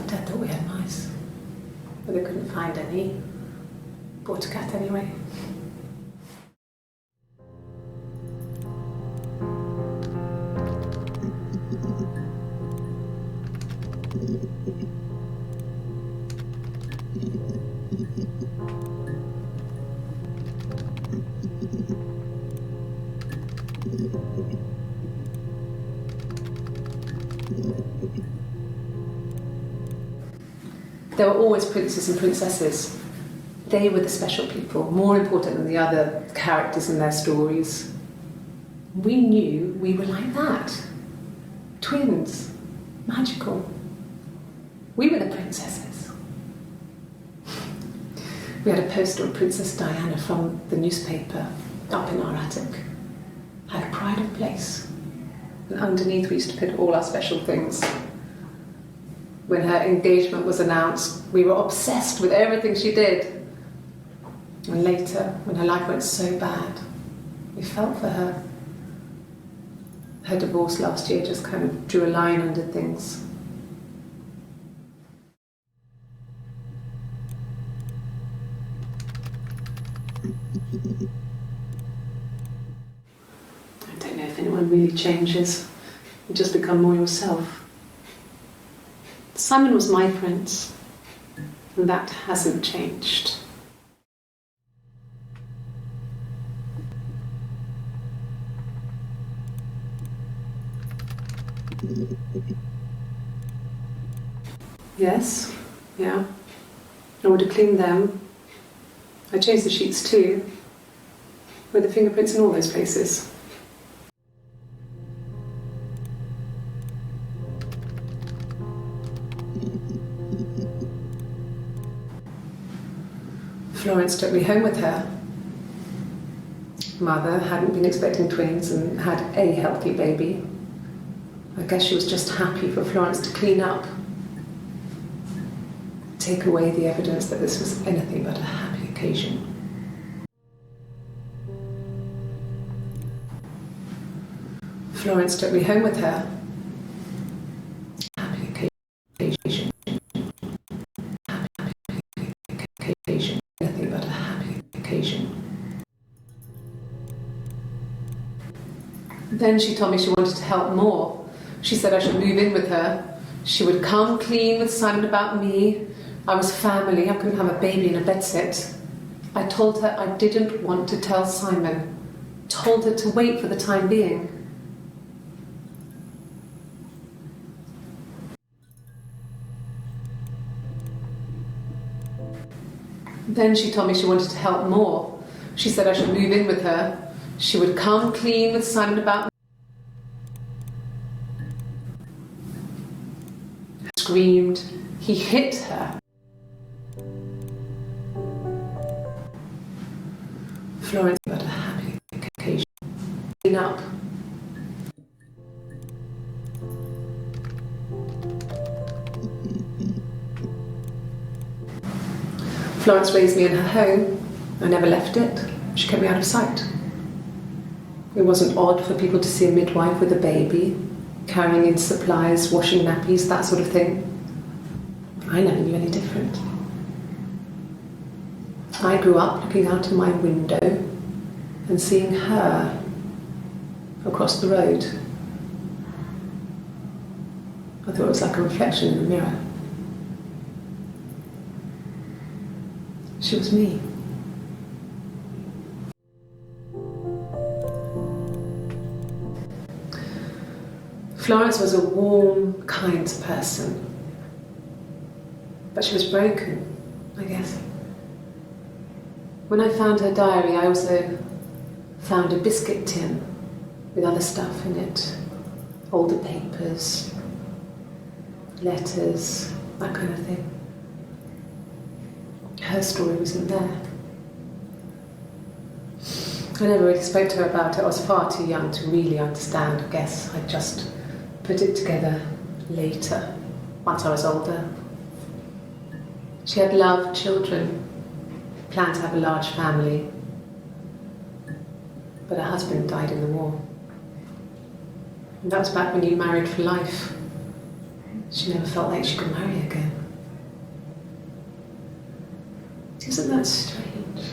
Dad thought we had mice, but they couldn't find any. Bought a cat anyway. There were always princes and princesses. They were the special people, more important than the other characters in their stories. We knew we were like that. Twins. Magical. We were the princesses. We had a poster of Princess Diana from the newspaper up in our attic. Had a pride of place. And underneath we used to put all our special things. When her engagement was announced, we were obsessed with everything she did. And later, when her life went so bad, we felt for her. Her divorce last year just kind of drew a line under things. I don't know if anyone really changes. You just become more yourself. Simon was my prince, and that hasn't changed. Yes, yeah. I would have cleaned them. I changed the sheets too, with the fingerprints in all those places. Florence took me home with her. Mother hadn't been expecting twins and had a healthy baby. I guess she was just happy for Florence to clean up. Take away the evidence that this was anything but a happy occasion. Florence took me home with her. Happy occasion. Happy occasion. Anything but a happy occasion. Then she told me she wanted to help more. She said I should move in with her. She would come clean with Simon about me. I was family. I couldn't have a baby in a bedsit. I told her I didn't want to tell Simon. Told her to wait for the time being. Then she told me she wanted to help more. She said I should move in with her. She would come clean with Simon about me. Screamed. He hit her. Florence got a happy occasion. Clean up. Florence raised me in her home. I never left it. She kept me out of sight. It wasn't odd for people to see a midwife with a baby, carrying in supplies, washing nappies, that sort of thing. I never knew any different. I grew up looking out of my window and seeing her across the road. I thought it was like a reflection in the mirror. She was me. Florence was a warm, kind person. But she was broken, I guess. When I found her diary, I also found a biscuit tin with other stuff in it. Older papers, letters, that kind of thing. Her story wasn't there. I never really spoke to her about it. I was far too young to really understand, I guess. I just put it together later, once I was older. She had loved children, planned to have a large family, but her husband died in the war. And that was back when you married for life. She never felt like she could marry again. Isn't that strange?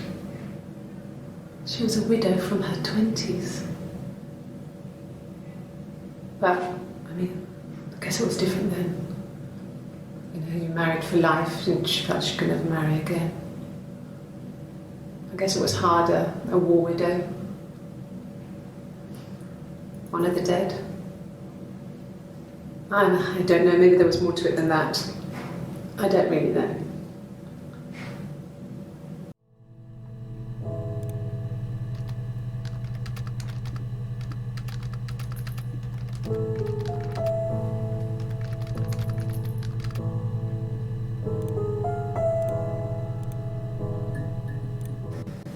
She was a widow from her 20s. But, I mean, I guess it was different then. You know, you married for life and she felt she could never marry again. I guess it was harder, a war widow. One of the dead. I don't know, maybe there was more to it than that. I don't really know.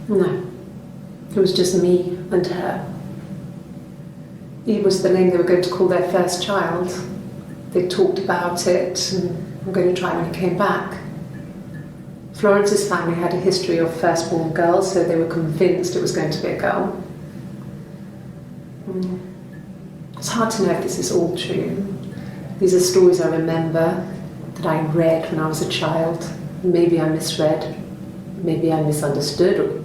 No, it was just me and her. Eve was the name they were going to call their first child. They talked about it and were going to try when he came back. Florence's family had a history of firstborn girls, so they were convinced it was going to be a girl. It's hard to know if this is all true. These are stories I remember, that I read when I was a child. Maybe I misread, maybe I misunderstood.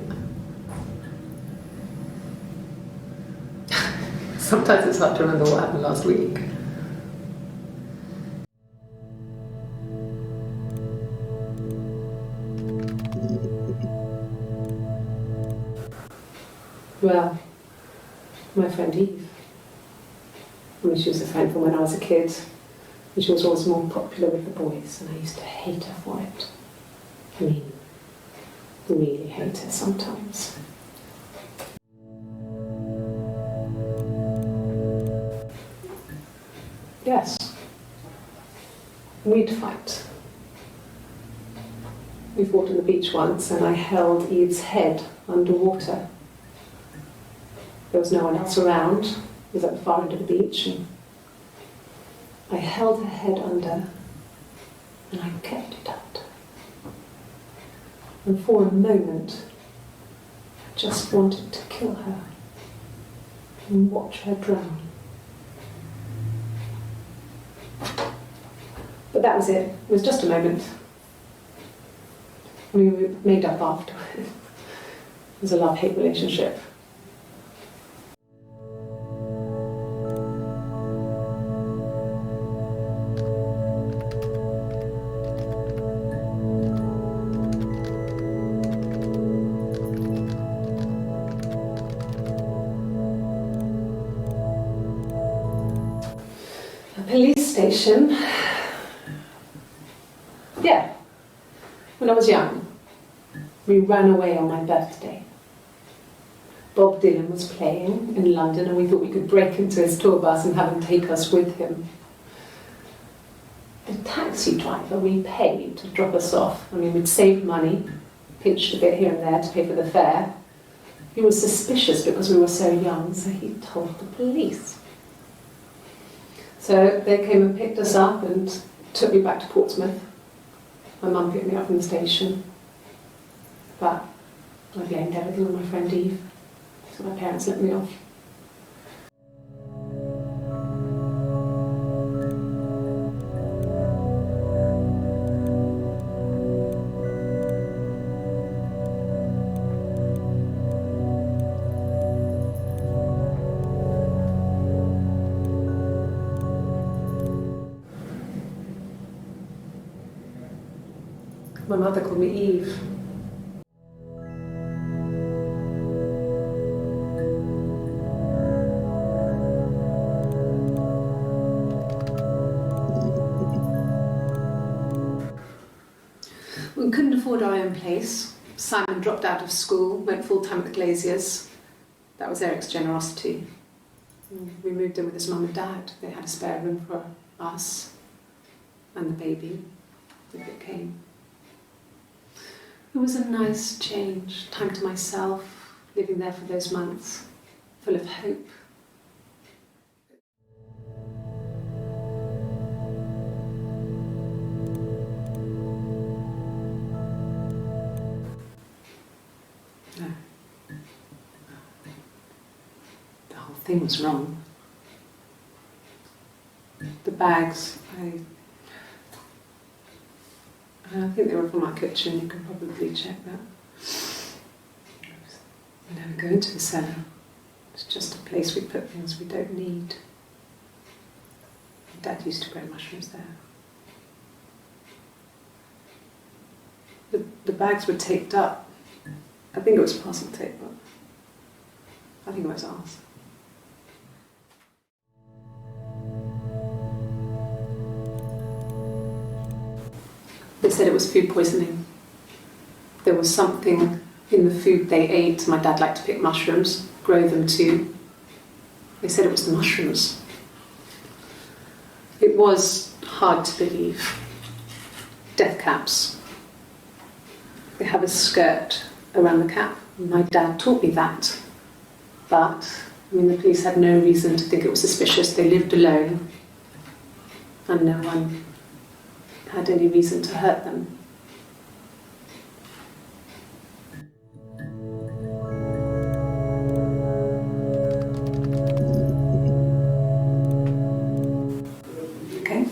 Sometimes it's hard to remember what happened last week. Well, my friend Eve. I mean, she was a friend from when I was a kid, and she was always more popular with the boys, and I used to hate her for it. I mean, really hate her sometimes. Yes, we'd fight. We fought on the beach once, and I held Eve's head underwater. There was no one else around. It was at the far end of the beach, and I held her head under, and I kept it out. And for a moment, I just wanted to kill her and watch her drown. But that was it. It was just a moment. We made up afterwards. It was a love-hate relationship. A police station. Yeah, when I was young, we ran away on my birthday. Bob Dylan was playing in London, and we thought we could break into his tour bus and have him take us with him. The taxi driver we paid to drop us off, I mean, we'd saved money, pinched a bit here and there to pay for the fare. He was suspicious because we were so young, so he told the police. So they came and picked us up and took me back to Portsmouth. My mum picked me up from the station, but I blamed everything on my friend Eve, so my parents let me off. My mother called me Eve. We couldn't afford our own place. Simon dropped out of school, went full-time at the Glaziers. That was Eric's generosity. We moved in with his mum and dad. They had a spare room for us and the baby, if it came. It was a nice change, time to myself, living there for those months, full of hope. No. The whole thing was wrong. The bags, I think they were from our kitchen, you can probably check that. We never go into the cellar. It's just a place we put things we don't need. Dad used to grow mushrooms there. The bags were taped up. I think it was parcel tape, but I think it was ours. They said it was food poisoning. There was something in the food they ate. My dad liked to pick mushrooms, grow them too. They said it was the mushrooms. It was hard to believe. Death caps. They have a skirt around the cap. My dad taught me that. But I mean, the police had no reason to think it was suspicious. They lived alone, and no one had any reason to hurt them. Okay.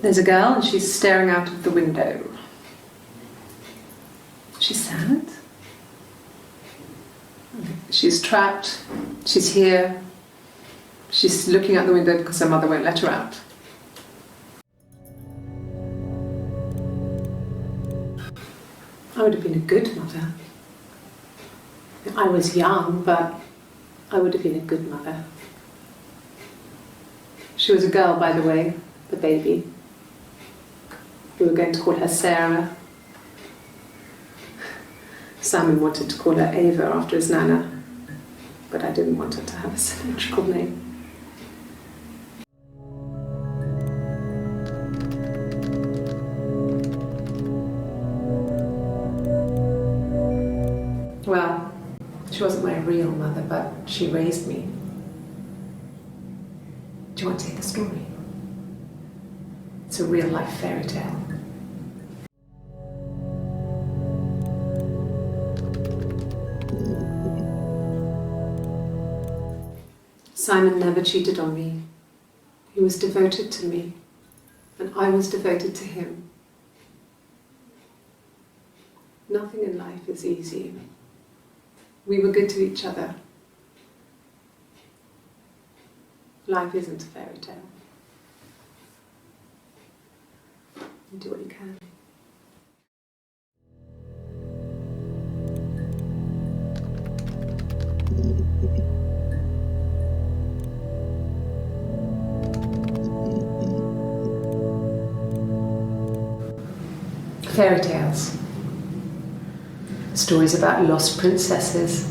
There's a girl, and she's staring out of the window. She's sad. She's trapped. She's here. She's looking out the window because her mother won't let her out. I would have been a good mother. I was young, but I would have been a good mother. She was a girl, by the way, the baby. We were going to call her Sarah. Simon wanted to call her Ava after his nana, but I didn't want her to have a symmetrical name. Well, she wasn't my real mother, but she raised me. Do you want to hear the story? It's a real-life fairy tale. Simon never cheated on me. He was devoted to me, and I was devoted to him. Nothing in life is easy. We were good to each other. Life isn't a fairy tale. You do what you can. Fairy tales. Stories about lost princesses,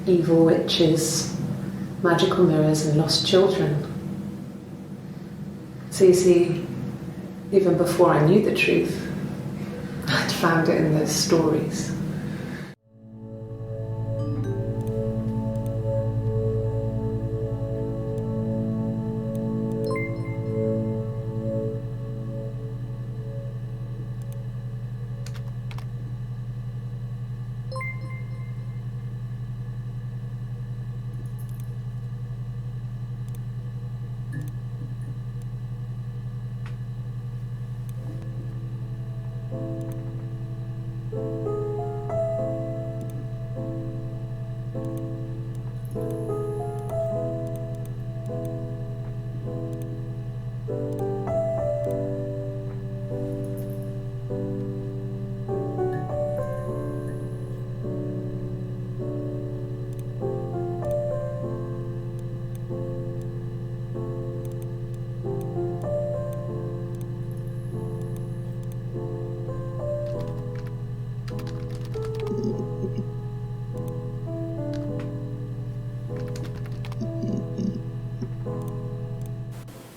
evil witches, magical mirrors and lost children. So you see, even before I knew the truth, I'd found it in those stories.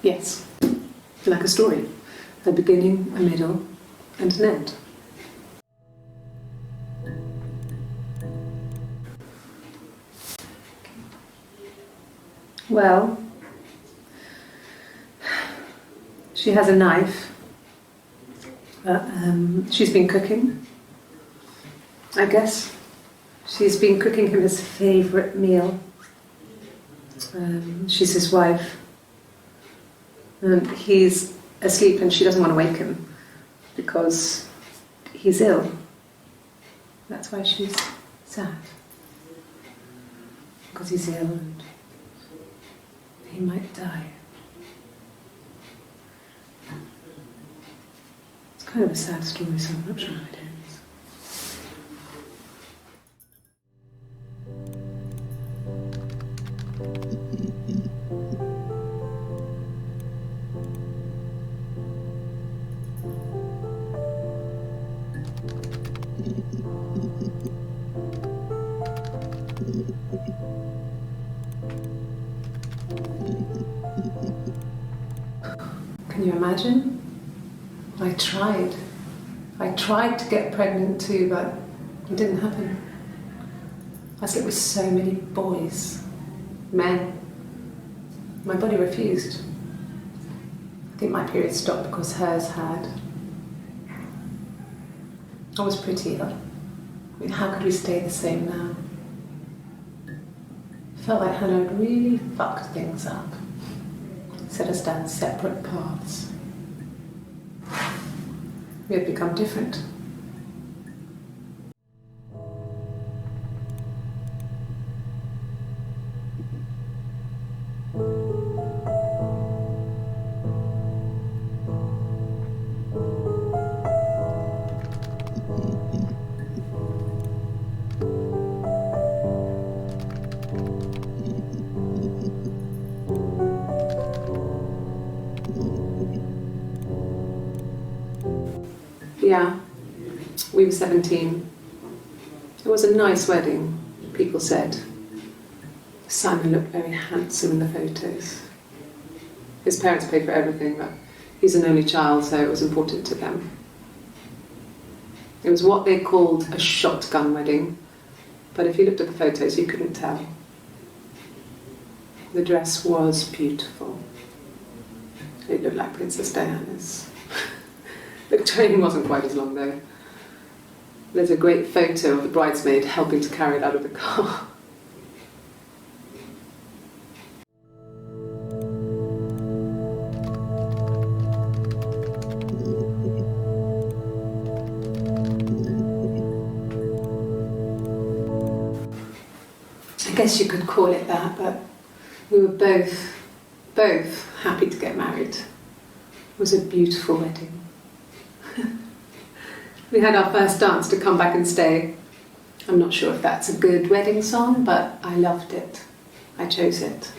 Yes, like a story. A beginning, a middle, and an end. Well, she has a knife. She's been cooking, I guess. She's been cooking him his favourite meal. She's his wife. And he's asleep and she doesn't want to wake him because he's ill. That's why she's sad. Because he's ill and he might die. It's kind of a sad story, so I'm not sure how it ends. Can you imagine? I tried to get pregnant too, but it didn't happen. I slept with so many boys, men. My body refused. I think my period stopped because hers had. I was pretty ill. I mean, how could we stay the same now? Felt like Hannah had really fucked things up. Set us down separate paths. We had become different. Yeah, we were 17. It was a nice wedding, people said. Simon looked very handsome in the photos. His parents paid for everything, but he's an only child, so it was important to them. It was what they called a shotgun wedding, but if you looked at the photos, you couldn't tell. The dress was beautiful. It looked like Princess Diana's. The train wasn't quite as long though. There's a great photo of the bridesmaid helping to carry it out of the car. I guess you could call it that, but we were both happy to get married. It was a beautiful wedding. We had our first dance to Come Back and Stay. I'm not sure if that's a good wedding song, but I loved it. I chose it.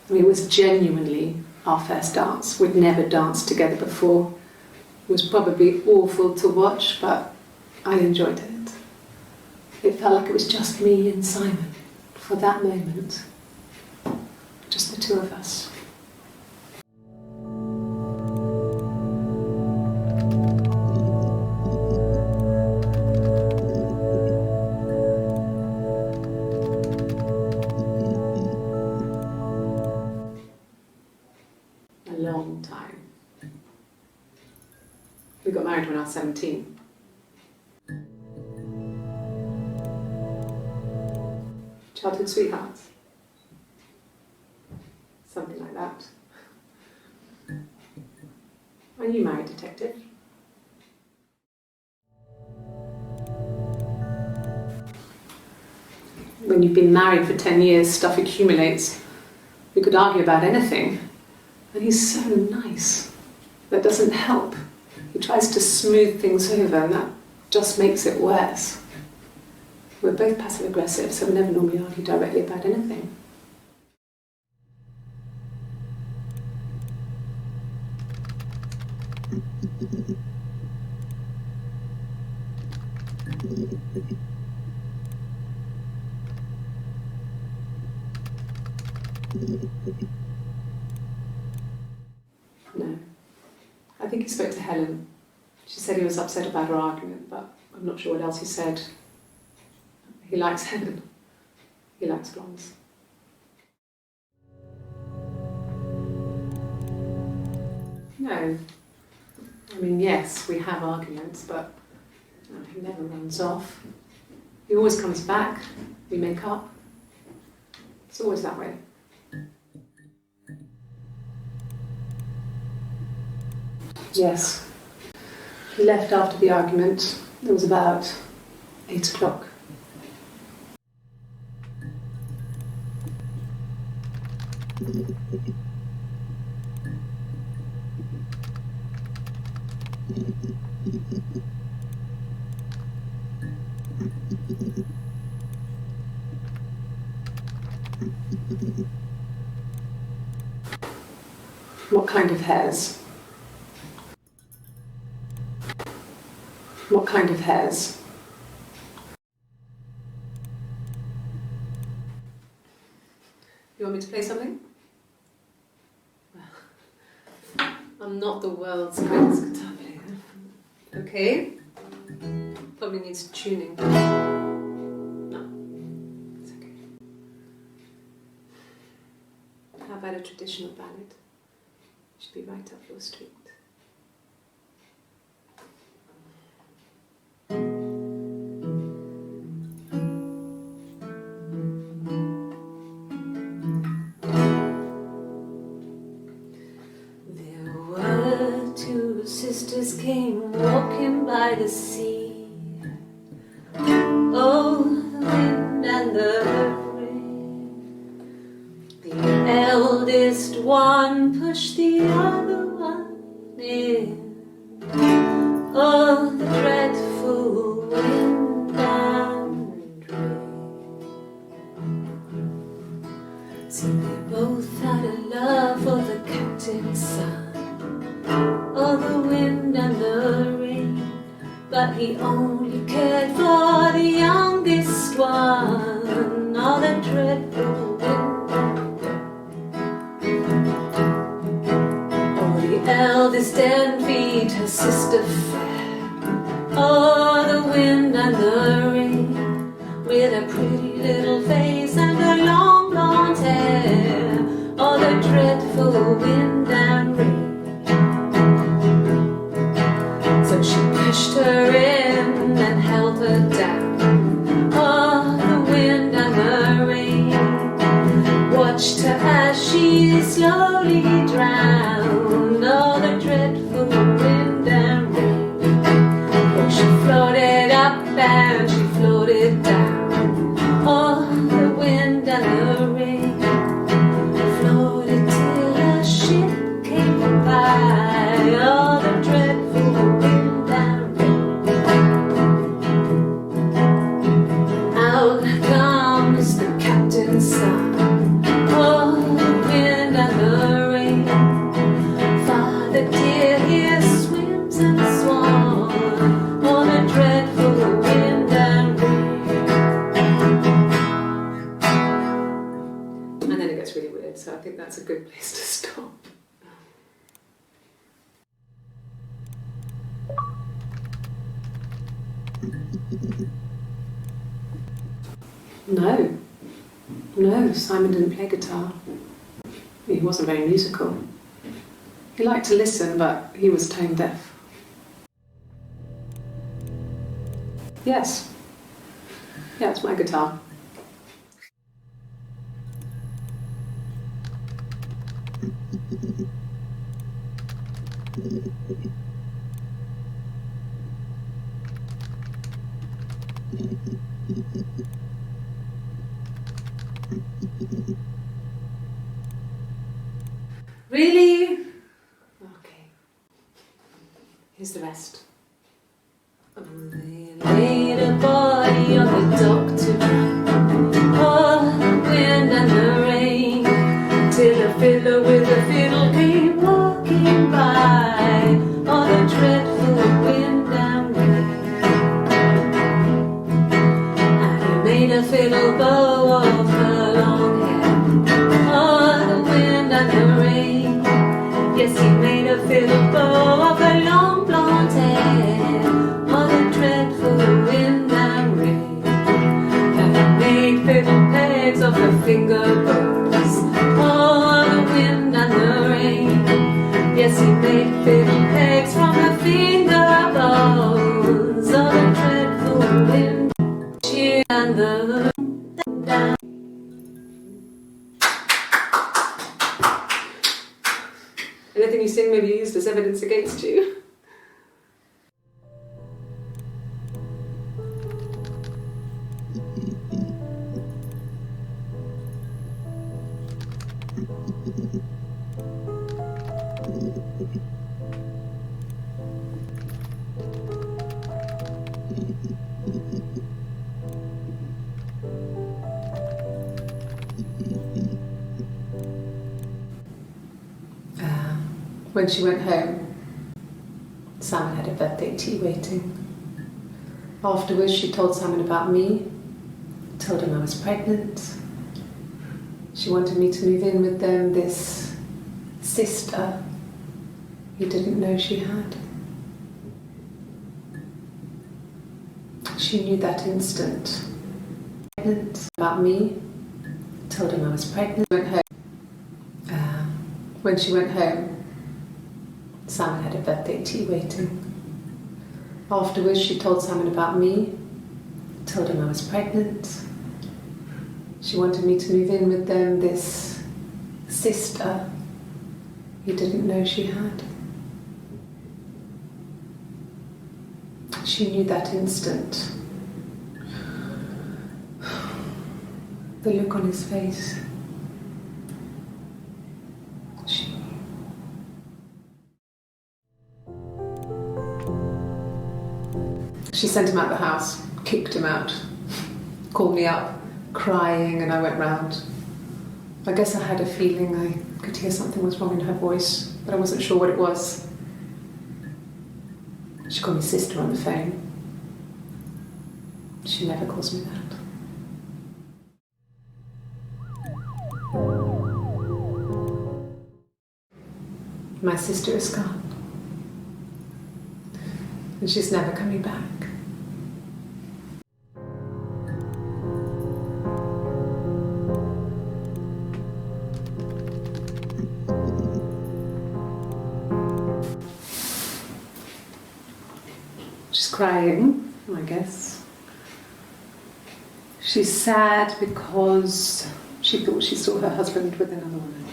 I mean, it was genuinely our first dance. We'd never danced together before. It was probably awful to watch, but I enjoyed it. It felt like it was just me and Simon for that moment. Just the two of us. A long time. We got married when I was 17. Childhood sweethearts. Something like that. Are you married, detective? When you've been married for 10 years, stuff accumulates. We could argue about anything. And he's so nice. That doesn't help. He tries to smooth things over, and that just makes it worse. We're both passive-aggressive, so we never normally argue directly about anything. No. I think he spoke to Helen. She said he was upset about her argument, but I'm not sure what else he said. He likes Helen. He likes blondes. No. I mean, yes, we have arguments, but he never runs off. He always comes back. We make up. It's always that way. Yes. He left after the argument. It was about 8 o'clock. What kind of hairs? What kind of hairs? You want me to play something? Well, I'm not the world's greatest guitar player. Okay? Probably needs tuning. No. had a traditional ballad. Should be right up your street. There were two sisters came walking by the sea. Oh, the wind and the rain. The eldest one pushed the other one in. Oh, the dreadful wind and rain. See, they both had a love for the captain's son. Oh, the wind and the rain. But he only cared for the youngest one. Oh, the dreadful wind and rain. Oh, the eldest envied her sister fair. Oh, the wind and the rain. With a pretty little face and her long blonde hair. Oh, the dreadful wind and rain. So she pushed her in and held her down. Oh, the wind and the rain. Watched her as she slowly drowned. Oh, the dreadful wind and rain. Oh, she floated up and she floated down. Oh, the wind and the rain. Floated till a ship came by. Oh, the dreadful wind and rain. Out comes the captain's son. Oh, the wind and the rain. Father dear, here swims and swan. Oh, the dreadful wind and rain. And then it gets really weird, so I think that's a good place to stop. No, Simon didn't play guitar. He wasn't very musical. He liked to listen, but he was tone deaf. Yes. Yeah, it's my guitar. Really? Okay. Here's the rest. They laid a body on the dock tonight. Oh, the wind and the rain. Till a fiddler with a fiddle came walking by. Oh, the dreadful wind and rain. And he made a fiddle bow of her long hair. Oh, the wind and the rain. Yes, he made a fiddle bow of her long blonde hair. Oh, the dreadful wind and rain. And he made fiddle pegs of her finger bones. Oh, the wind and the rain. Yes, he made fiddle pegs from her finger bones. Oh, the dreadful wind and the rain. Anything you sing may be used as evidence against you. When she went home, Simon had a birthday tea waiting. Afterwards, she told Simon about me, told him I was pregnant. She wanted me to move in with them, this sister he didn't know she had. She knew that instant. Pregnant about me, told him I was pregnant. Went home. When she went home, Simon had a birthday tea waiting. Afterwards, she told Simon about me, told him I was pregnant. She wanted me to move in with them, this sister he didn't know she had. She knew that instant. The look on his face. She sent him out the house, kicked him out, called me up, crying, and I went round. I guess I had a feeling I could hear something was wrong in her voice, but I wasn't sure what it was. She called me sister on the phone. She never calls me that. My sister is gone. And she's never coming back. She's crying, I guess. She's sad because she thought she saw her husband with another woman.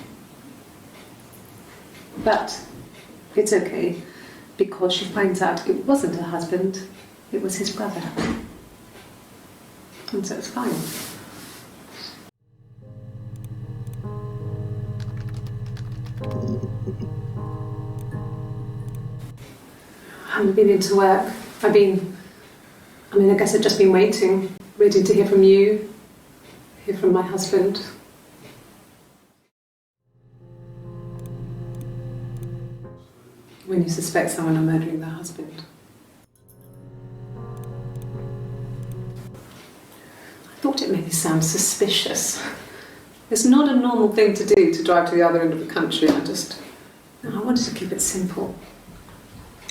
But it's okay, because she finds out it wasn't her husband, it was his brother. And so it's fine. I haven't been into work. I guess I've just been waiting, ready to hear from you, hear from my husband. When you suspect someone of murdering their husband. I thought it maybe sound suspicious. It's not a normal thing to do, to drive to the other end of the country. I wanted to keep it simple.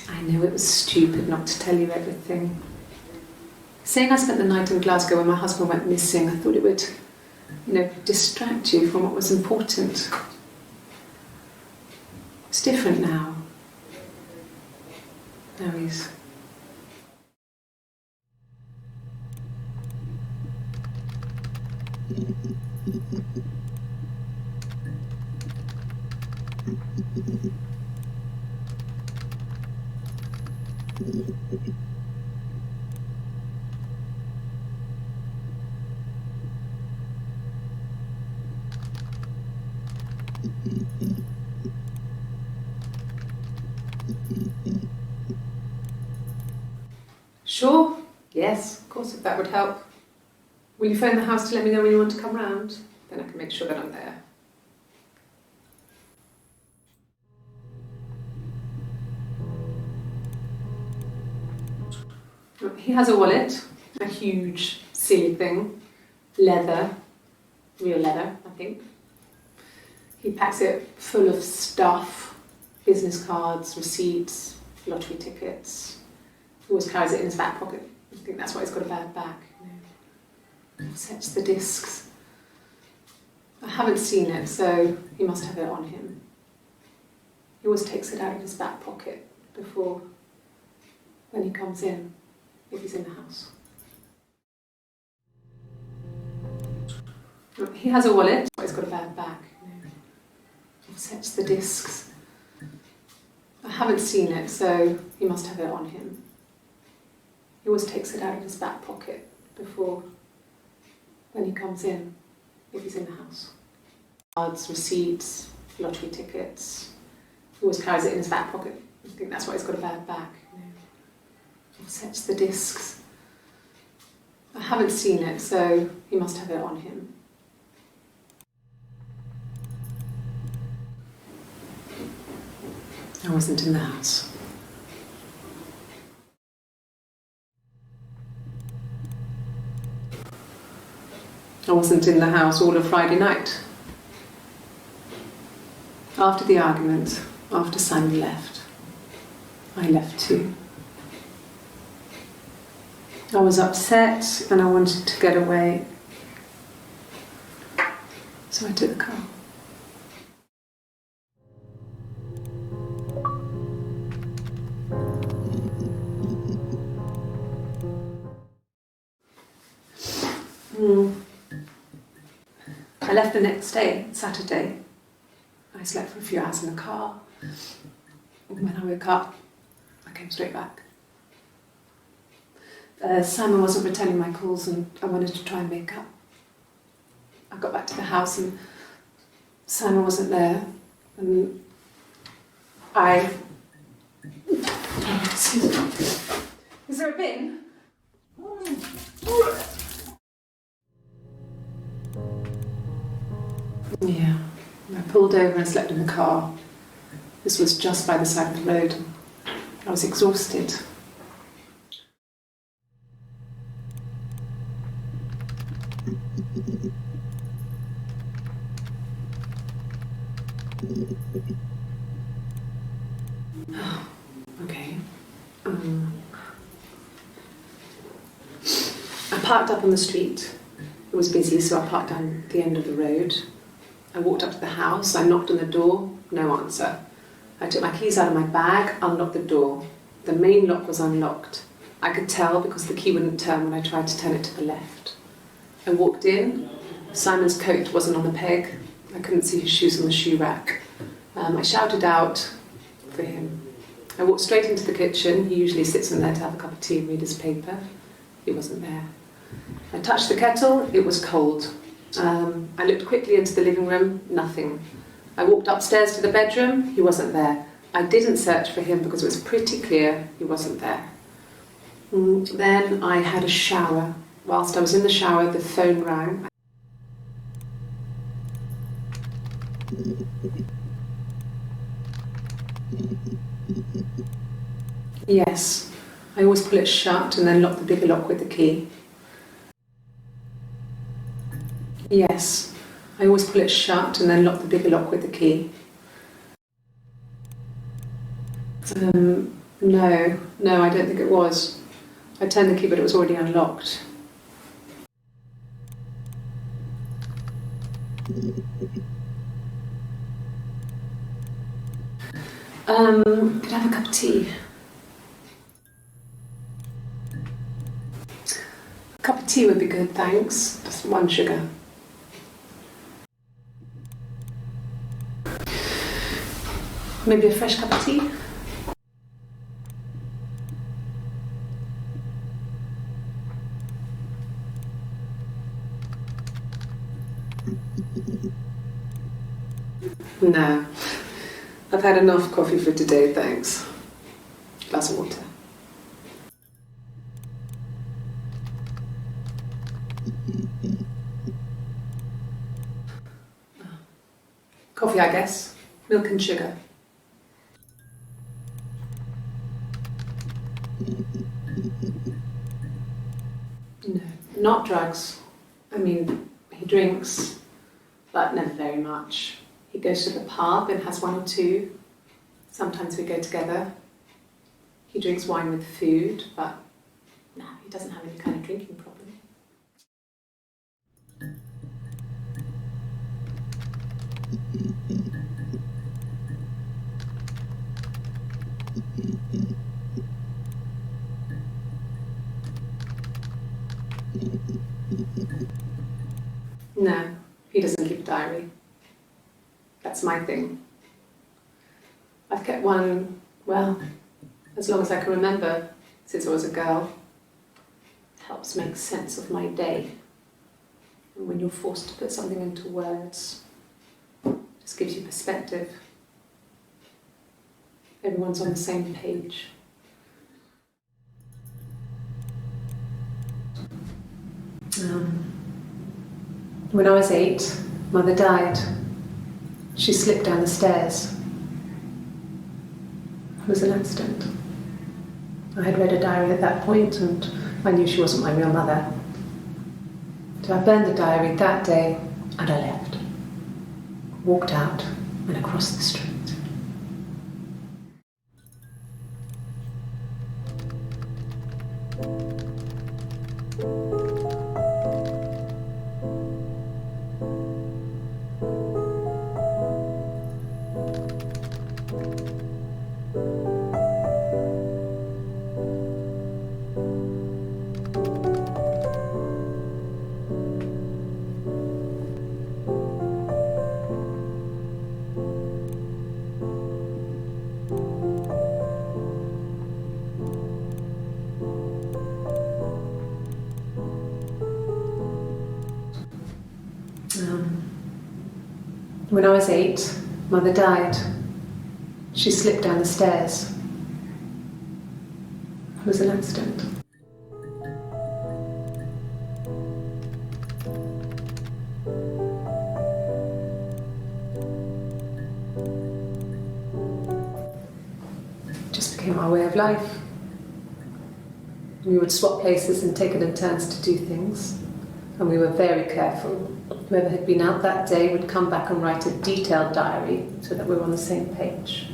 I knew it was stupid not to tell you everything. Saying I spent the night in Glasgow when my husband went missing, I thought it would, distract you from what was important. It's different now. Now he's... Sure, yes, of course, if that would help. Will you phone the house to let me know when you want to come round? Then I can make sure that I'm there. He has a wallet, a huge, silly thing, leather, real leather, I think. He packs it full of stuff, business cards, receipts, lottery tickets. He always carries it in his back pocket. I think that's why he's got a bad back. He sets the discs. I haven't seen it, so he must have it on him. He always takes it out of his back pocket before, when he comes in, if he's in the house. He has a wallet, but he's got a bad back. He sets the discs. I haven't seen it, so he must have it on him. He always takes it out of his back pocket before, when he comes in, if he's in the house. Cards, receipts, lottery tickets. He always carries it in his back pocket. I think that's why he's got a bad back. He sets the discs. I haven't seen it, so he must have it on him. I wasn't in the house. I wasn't in the house all of Friday night. After the argument, after Simon left, I left too. I was upset and I wanted to get away. So I took the car. I left the next day, Saturday. I slept for a few hours in the car. When I woke up, I came straight back. Simon wasn't returning my calls and I wanted to try and make up. I got back to the house and Simon wasn't there. And Is there a bin? Yeah, I pulled over and slept in the car. This was just by the side of the road. I was exhausted. Okay. I parked up on the street. It was busy, so I parked down the end of the road. I walked up to the house, I knocked on the door, no answer. I took my keys out of my bag, unlocked the door. The main lock was unlocked. I could tell because the key wouldn't turn when I tried to turn it to the left. I walked in. Simon's coat wasn't on the peg. I couldn't see his shoes on the shoe rack. I shouted out for him. I walked straight into the kitchen. He usually sits in there to have a cup of tea and read his paper. He wasn't there. I touched the kettle. It was cold. I looked quickly into the living room. Nothing. I walked upstairs to the bedroom. He wasn't there. I didn't search for him because it was pretty clear he wasn't there. Then I had a shower. Whilst I was in the shower, the phone rang. Yes, I always pull it shut and then lock the bigger lock with the key. Yes, I always pull it shut and then lock the bigger lock with the key. No, I don't think it was. I turned the key but it was already unlocked. Could I have a cup of tea? A cup of tea would be good, thanks. Just 1 sugar. Maybe a fresh cup of tea? No. I've had enough coffee for today, thanks. Glass of water. Coffee, I guess. Milk and sugar. No, not drugs. I mean, he drinks, but never very much. He goes to the pub and has 1 or 2. Sometimes we go together. He drinks wine with food, but no, he doesn't have any kind of drinking problem. No, he doesn't keep a diary. That's my thing. I've kept one, well, as long as I can remember, since I was a girl. It helps make sense of my day. And when you're forced to put something into words, it just gives you perspective. Everyone's on the same page. When I was 8, Mother died. She slipped down the stairs. It was an accident. I had read a diary at that point and I knew she wasn't my real mother. So I burned the diary that day and I left. Walked out and across the street. When I was 8, Mother died. She slipped down the stairs. It was an accident. It just became our way of life. We would swap places and take it in turns to do things. And we were very careful. Whoever had been out that day would come back and write a detailed diary so that we were on the same page.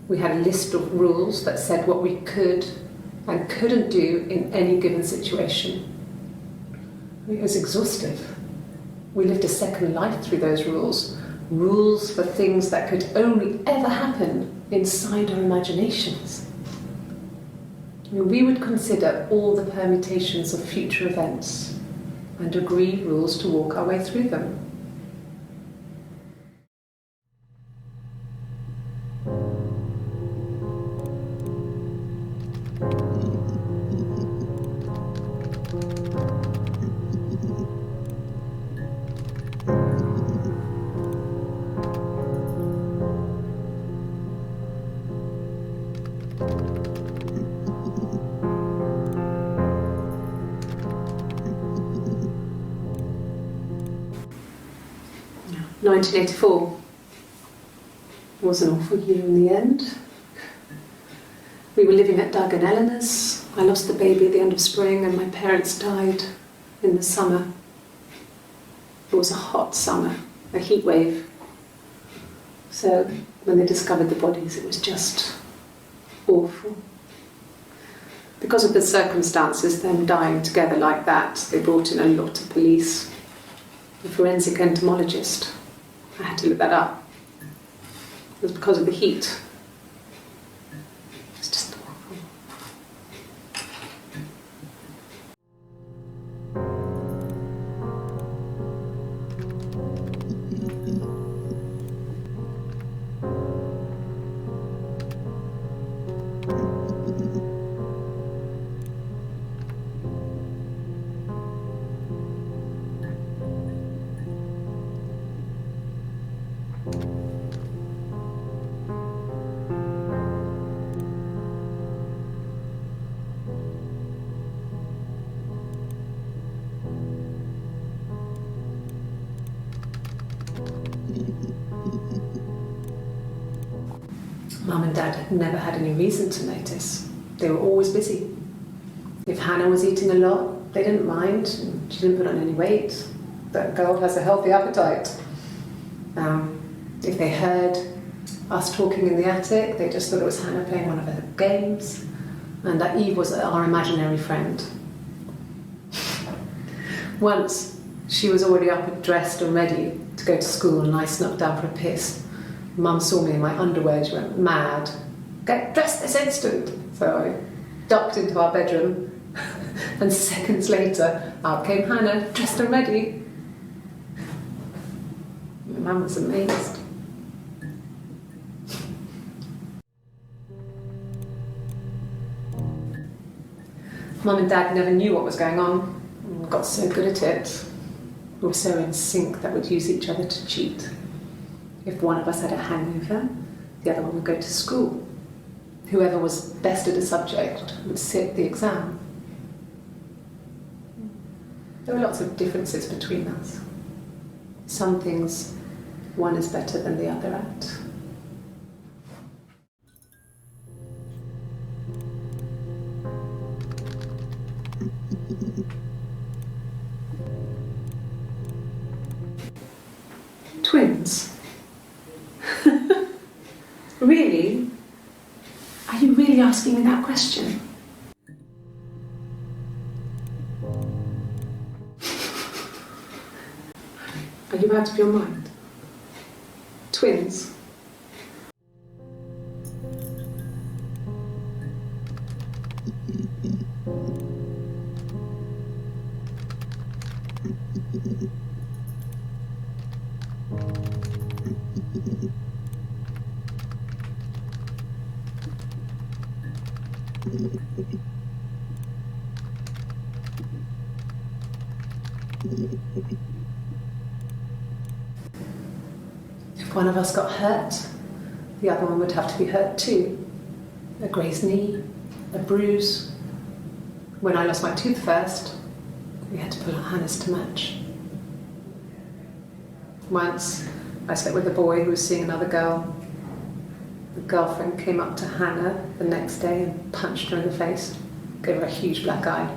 We had a list of rules that said what we could and couldn't do in any given situation. It was exhaustive. We lived a second life through those rules. Rules for things that could only ever happen inside our imaginations. We would consider all the permutations of future events and agree rules to walk our way through them. Yeah. 1984 was an awful year in the end. We were living at Doug and Eleanor's. I lost the baby at the end of spring and my parents died in the summer. It was a hot summer, a heat wave. So when they discovered the bodies, it was just awful. Because of the circumstances, them dying together like that, they brought in a lot of police. A forensic entomologist. I had to look that up. It was because of the heat. It's just awful. Mum and Dad had never had any reason to notice. They were always busy. If Hannah was eating a lot, they didn't mind. She didn't put on any weight. That girl has a healthy appetite. If they heard us talking in the attic, they just thought it was Hannah playing one of her games, and that Eve was our imaginary friend. Once, she was already up and dressed and ready to go to school, and I snuck down for a piss. Mum saw me in my underwear, she went mad. Get dressed this instant! So I ducked into our bedroom, and seconds later, out came Hannah, dressed and ready. Mum was amazed. Mum and Dad never knew what was going on. We got so good at it. We were so in sync that we'd use each other to cheat. If one of us had a hangover, the other one would go to school. Whoever was best at a subject would sit the exam. There were lots of differences between us. Some things one is better than the other at. Twins? Really? Are you really asking me that question? Are you out of your mind? Twins? If one of us got hurt, the other one would have to be hurt too. A grazed knee, a bruise. When I lost my tooth first, we had to pull our harness to match. Once, I slept with a boy who was seeing another girl. The girlfriend came up to Hannah the next day and punched her in the face, gave her a huge black eye.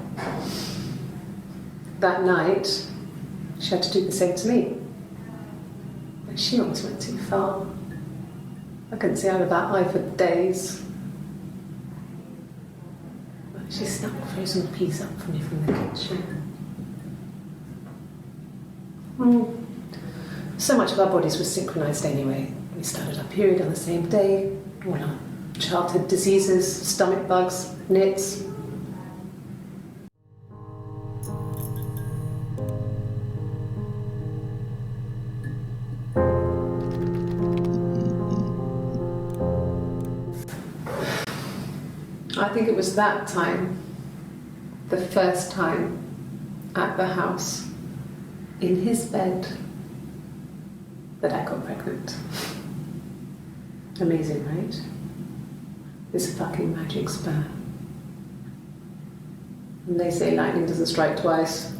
That night, she had to do the same to me. And she almost went too far. I couldn't see out of that eye for days. She snuck a frozen piece up for me from the kitchen. So much of our bodies was synchronised anyway. We started our period on the same day. All our childhood diseases, stomach bugs, nits. I think it was that time, the first time at the house, in his bed, that I got pregnant. Amazing, right? This fucking magic sperm. And they say lightning doesn't strike twice.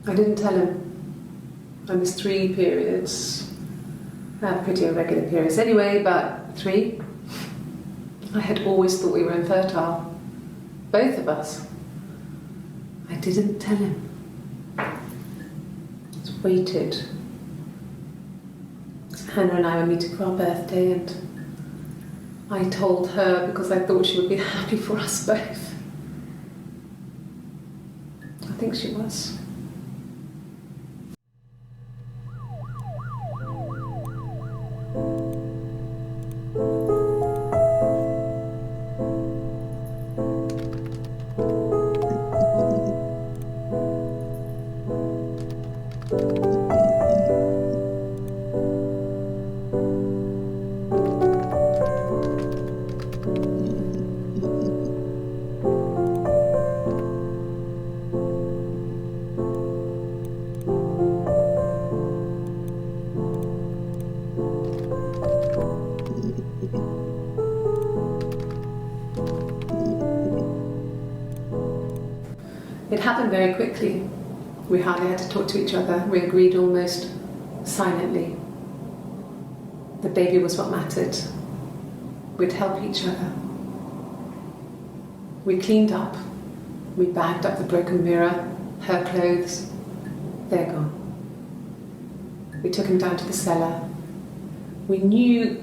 I didn't tell him. I missed 3 periods. I have pretty irregular periods anyway, but 3. I had always thought we were infertile. Both of us. I didn't tell him. Just waited. Hannah and I were meeting for our birthday, and I told her because I thought she would be happy for us both. I think she was. It happened very quickly. We hardly had to talk to each other. We agreed almost silently. The baby was what mattered. We'd help each other. We cleaned up. We bagged up the broken mirror, her clothes. They're gone. We took him down to the cellar. We knew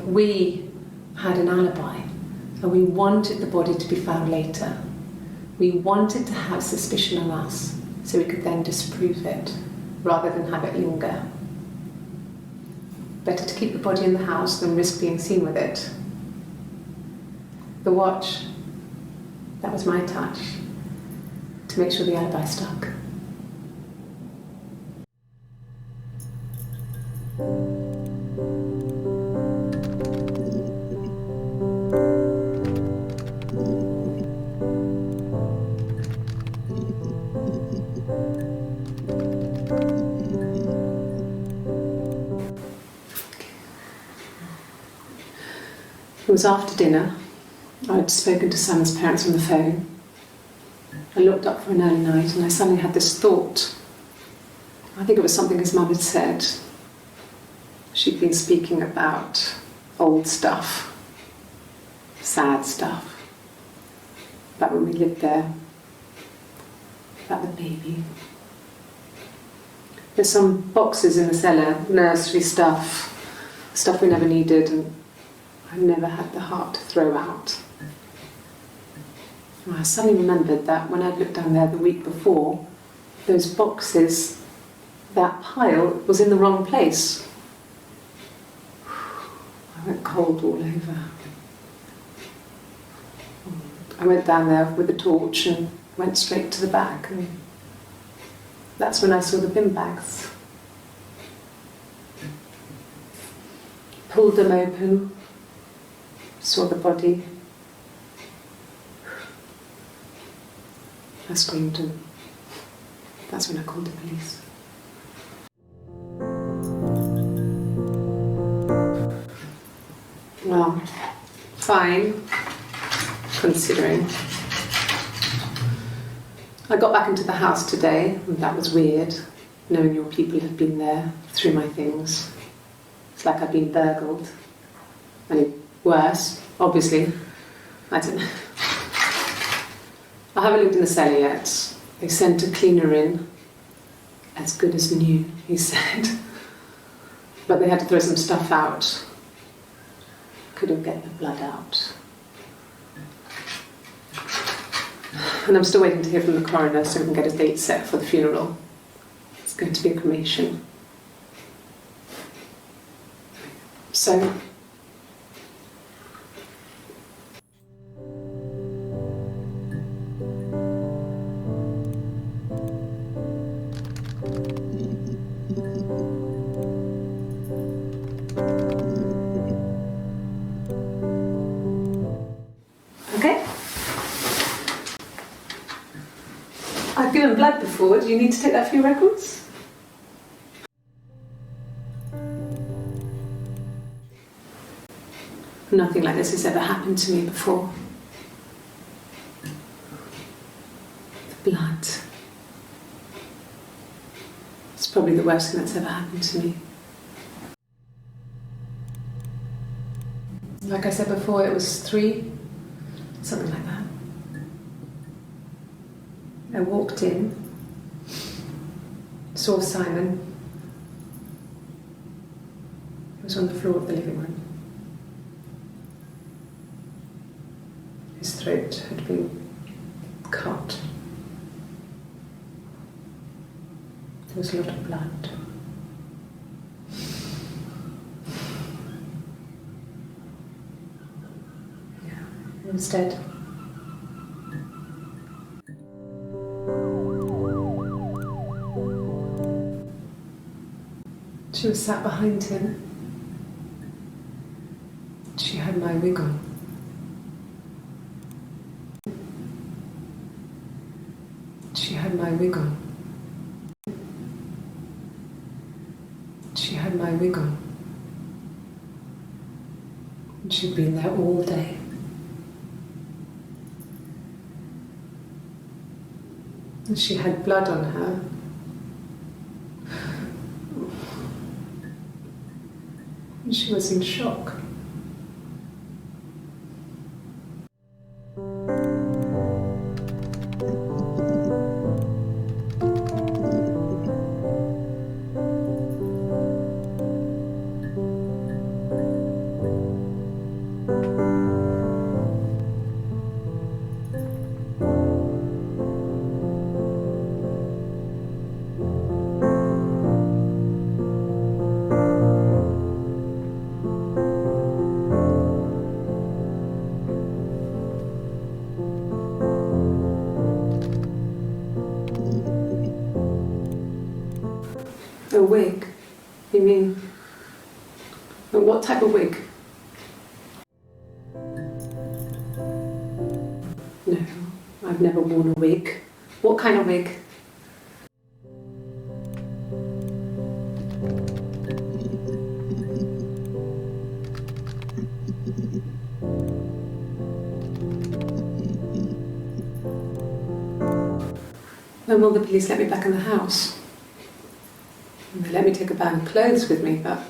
we had an alibi, and we wanted the body to be found later. We wanted to have suspicion on us so we could then disprove it rather than have it linger. Better to keep the body in the house than risk being seen with it. The watch, that was my touch to make sure the alibi stuck. It was after dinner. I'd spoken to Sam's parents on the phone. I looked up for an early night and I suddenly had this thought. I think it was something his mum had said. She'd been speaking about old stuff, sad stuff, about when we lived there, about the baby. There's some boxes in the cellar, nursery stuff we never needed, and I never had the heart to throw out. And I suddenly remembered that when I'd looked down there the week before, those boxes, that pile was in the wrong place. I went cold all over. I went down there with a torch and went straight to the back, and that's when I saw the bin bags. Pulled them open, saw the body. I screamed, and that's when I called the police. Well, fine, considering. I got back into the house today, and that was weird, knowing your people had been there through my things. It's like I'd been burgled. I mean, worse, obviously. I don't know. I haven't looked in the cellar yet. They sent a cleaner in. As good as new, he said. But they had to throw some stuff out. Couldn't get the blood out. And I'm still waiting to hear from the coroner so we can get a date set for the funeral. It's going to be a cremation. So, I've given blood before. Do you need to take that for your records? Nothing like this has ever happened to me before. The blood. It's probably the worst thing that's ever happened to me. Like I said before, it was 3, something like that. I walked in, saw Simon. He was on the floor of the living room. His throat had been cut. There was a lot of blood. Yeah, he was dead. She was sat behind him. She had my wig on. She had my wig on. She had my wig on. And she'd been there all day. And she had blood on her. And she was in shock. A wig? You mean, what type of wig? No, I've never worn a wig. What kind of wig? When will the police let me back in the house? They let me take a bag of clothes with me, but...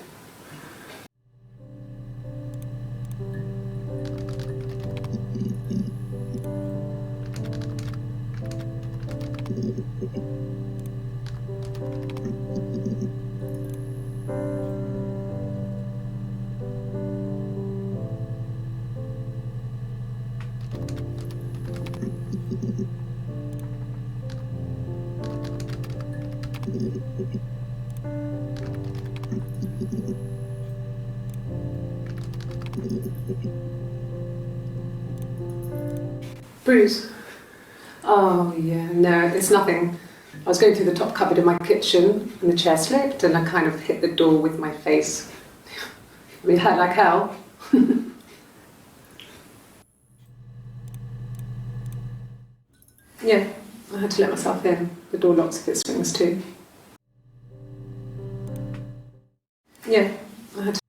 Bruise? Oh yeah, no, it's nothing. I was going through the top cupboard in my kitchen and the chair slipped and I kind of hit the door with my face. I mean, it hurt like hell. Yeah, I had to let myself in. The door locks if it swings too. Yeah, I had to...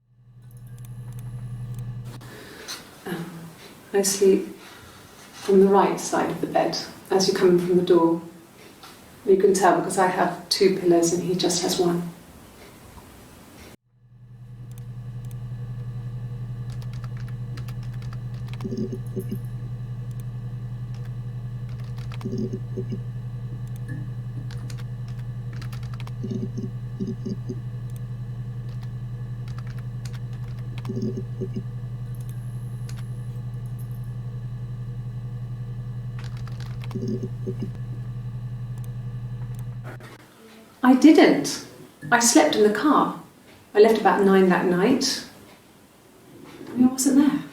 I sleep on the right side of the bed as you're coming from the door. You can tell because I have 2 pillows and he just has 1. I didn't. I slept in the car. I left about 9 that night. I wasn't there.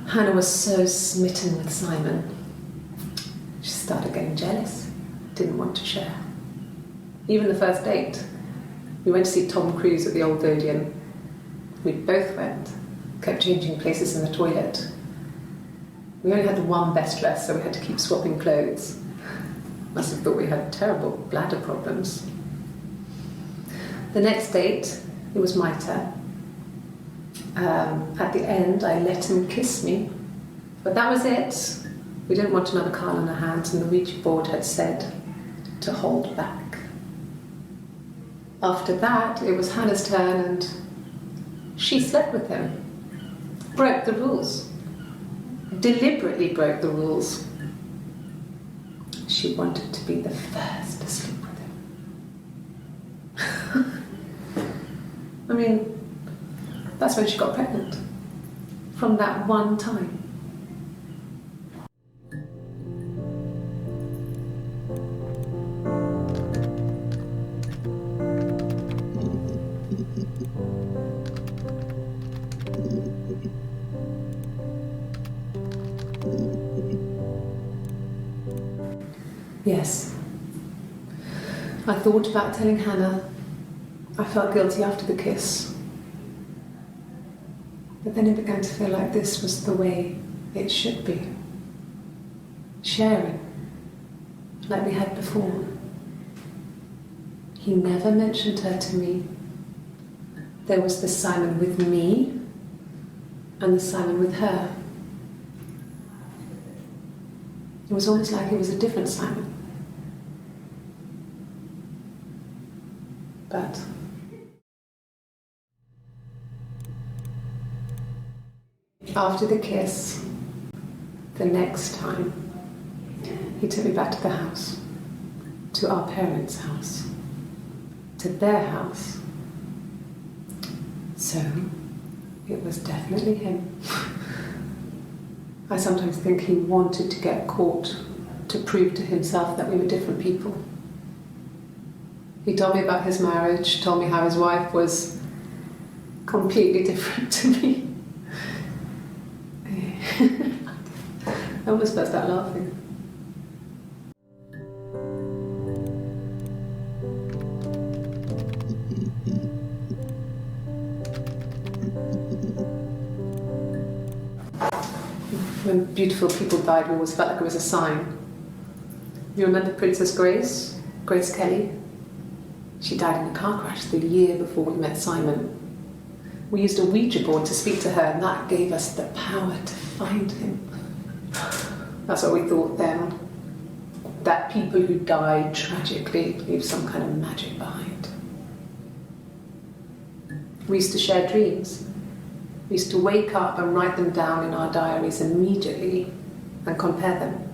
Hannah was so smitten with Simon. She started getting jealous, didn't want to share. Even the first date, we went to see Tom Cruise at the Old Odeon. We both went, kept changing places in the toilet. We only had the one best dress, so we had to keep swapping clothes. Must have thought we had terrible bladder problems. The next date, it was my turn. At the end, I let him kiss me, but that was it. We didn't want another Carl on our hands, and the Ouija board had said to hold back. After that, it was Hannah's turn, and she slept with him. Broke the rules. Deliberately broke the rules. She wanted to be the first to sleep with him. I mean, that's when she got pregnant. From that one time. Yes. I thought about telling Hannah. I felt guilty after the kiss. But then it began to feel like this was the way it should be. Sharing, like we had before. He never mentioned her to me. There was the Simon with me and the Simon with her. It was almost like it was a different Simon. But after the kiss, the next time, he took me back to the house, to our parents' house, to their house. So, it was definitely him. I sometimes think he wanted to get caught to prove to himself that we were different people. He told me about his marriage, told me how his wife was completely different to me. I almost burst out laughing. When beautiful people died, we always felt like it was a sign. You remember Princess Grace Kelly? She died in a car crash the year before we met Simon. We used a Ouija board to speak to her, and that gave us the power to find him. That's what we thought then. That people who died tragically leave some kind of magic behind. We used to share dreams. We used to wake up and write them down in our diaries immediately and compare them.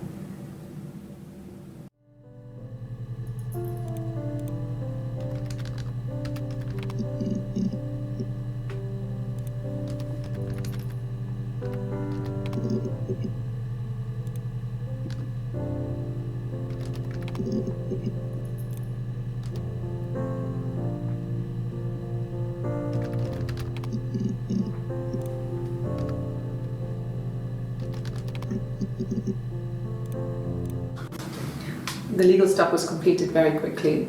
The legal stuff was completed very quickly.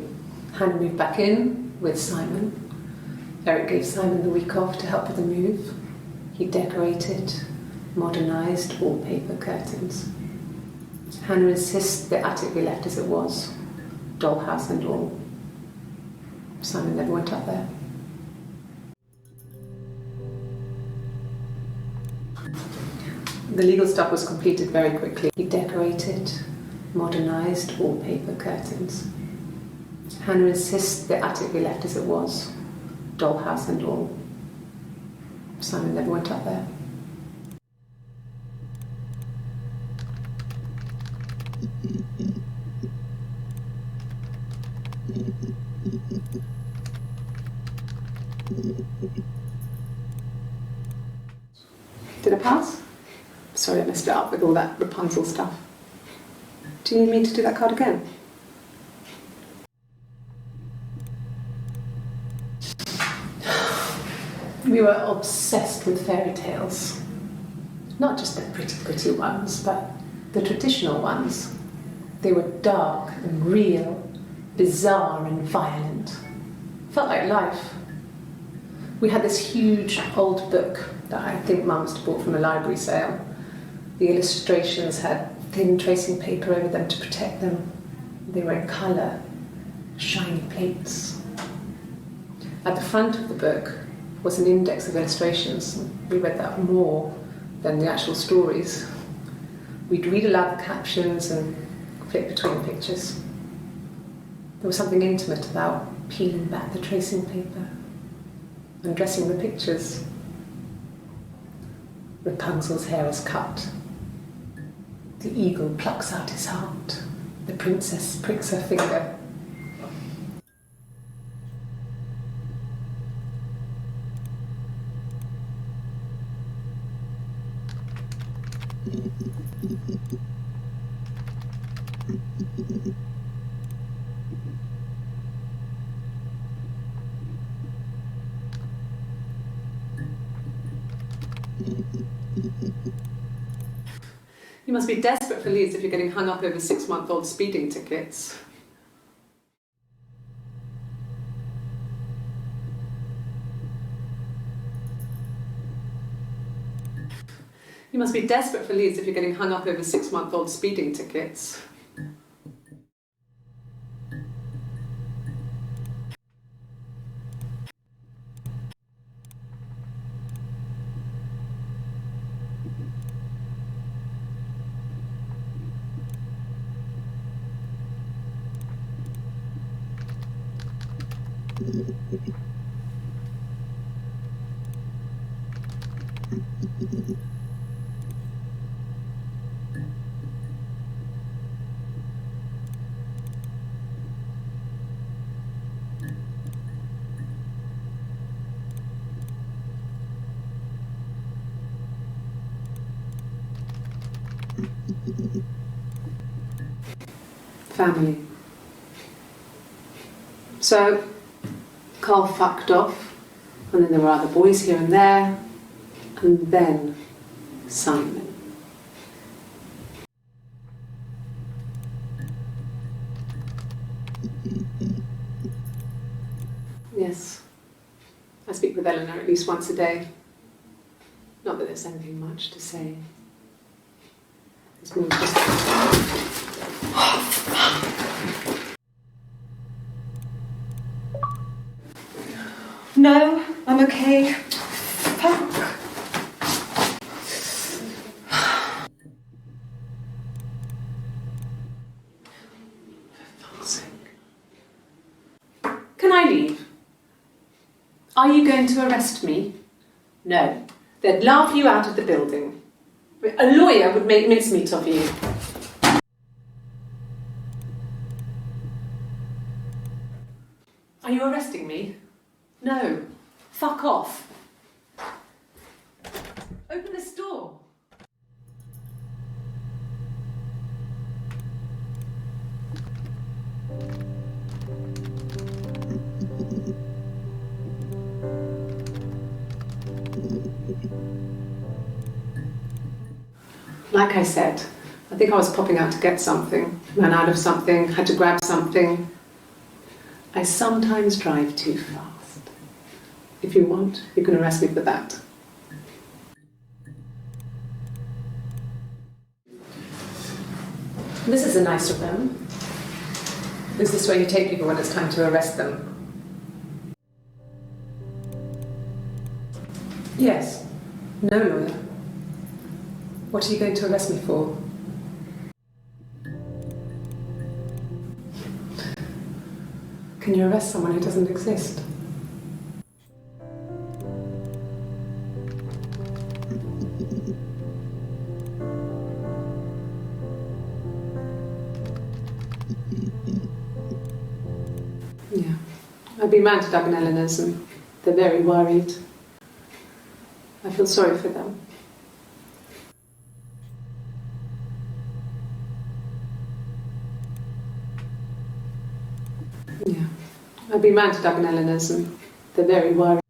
Hannah moved back in with Simon. Eric gave Simon the week off to help with the move. He decorated, modernised wallpaper curtains. Hannah insists the attic be left as it was, dollhouse and all. Simon never went up there. The legal stuff was completed very quickly. He decorated, modernised wallpaper, curtains. Hannah insists the attic be left as it was, dollhouse and all. Simon never went up there. Did I pass? Sorry, I messed it up with all that Rapunzel stuff. Do you need me to do that card again? We were obsessed with fairy tales. Not just the pretty ones, but the traditional ones. They were dark and real, bizarre and violent. Felt like life. We had this huge old book that I think Mum must have bought from a library sale. The illustrations had thin tracing paper over them to protect them. They were in colour, shiny plates. At the front of the book was an index of illustrations. We read that more than the actual stories. We'd read aloud the captions and flip between the pictures. There was something intimate about peeling back the tracing paper, undressing the pictures. Rapunzel's hair is cut. The eagle plucks out his heart. The princess pricks her finger. You must be desperate for leads if you're getting hung up over 6-month-old speeding tickets. You must be desperate for leads if you're getting hung up over 6-month-old speeding tickets. Family. So, Carl fucked off, and then there were other boys here and there, and then Simon. Yes, I speak with Eleanor at least once a day. Not that there's anything much to say. It's more just... No, I'm okay. Fuck. For fuck's sake. Can I leave? Are you going to arrest me? No. They'd laugh you out of the building. A lawyer would make mincemeat of you. Are you arresting me? No. Fuck off. Open this door. Like I said, I think I was popping out to get something, ran out of something, had to grab something. I sometimes drive too fast. If you want, you can arrest me for that. This is a nicer room. Is this where you take people when it's time to arrest them? Yes. No, lawyer. What are you going to arrest me for? Can you arrest someone who doesn't exist? Yeah. I've been round to Doug and Eleanor's and they're very worried. I feel sorry for them. Yeah. I've been round to Doug and Eleanor's and they're very worried.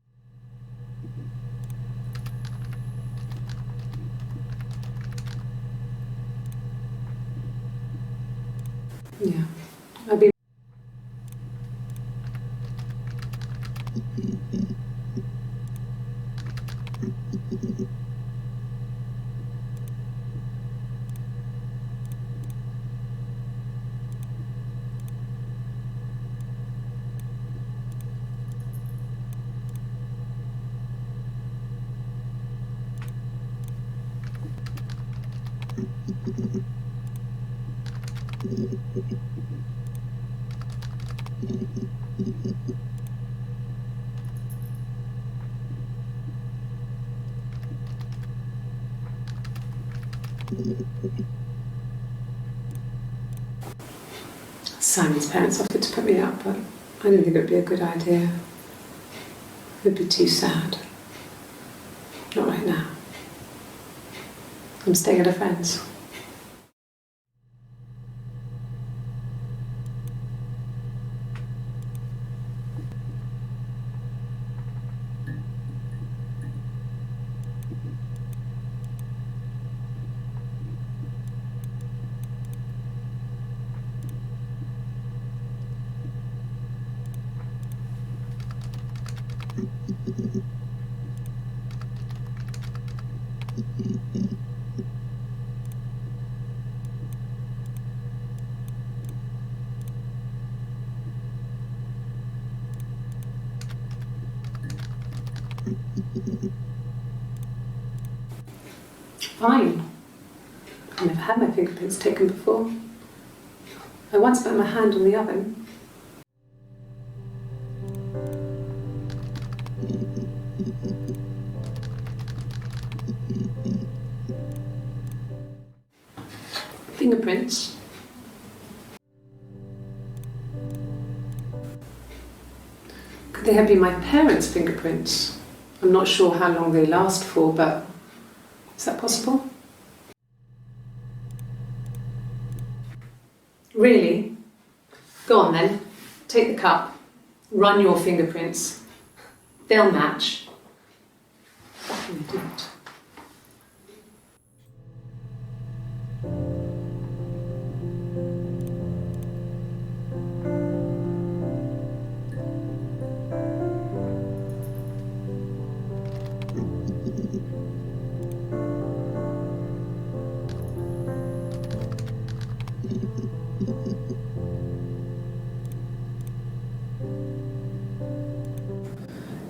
Yeah. I've been Simon's parents offered to put me up, but I didn't think it would be a good idea. It would be too sad. Not right now. I'm staying at a friend's. Fine. I've never had my fingerprints taken before. I once put my hand on the oven. Fingerprints. Could they have been my parents' fingerprints? I'm not sure how long they last for, but is that possible? Really? Go on then. Take the cup. Run your fingerprints. They'll match. Fucking idiot.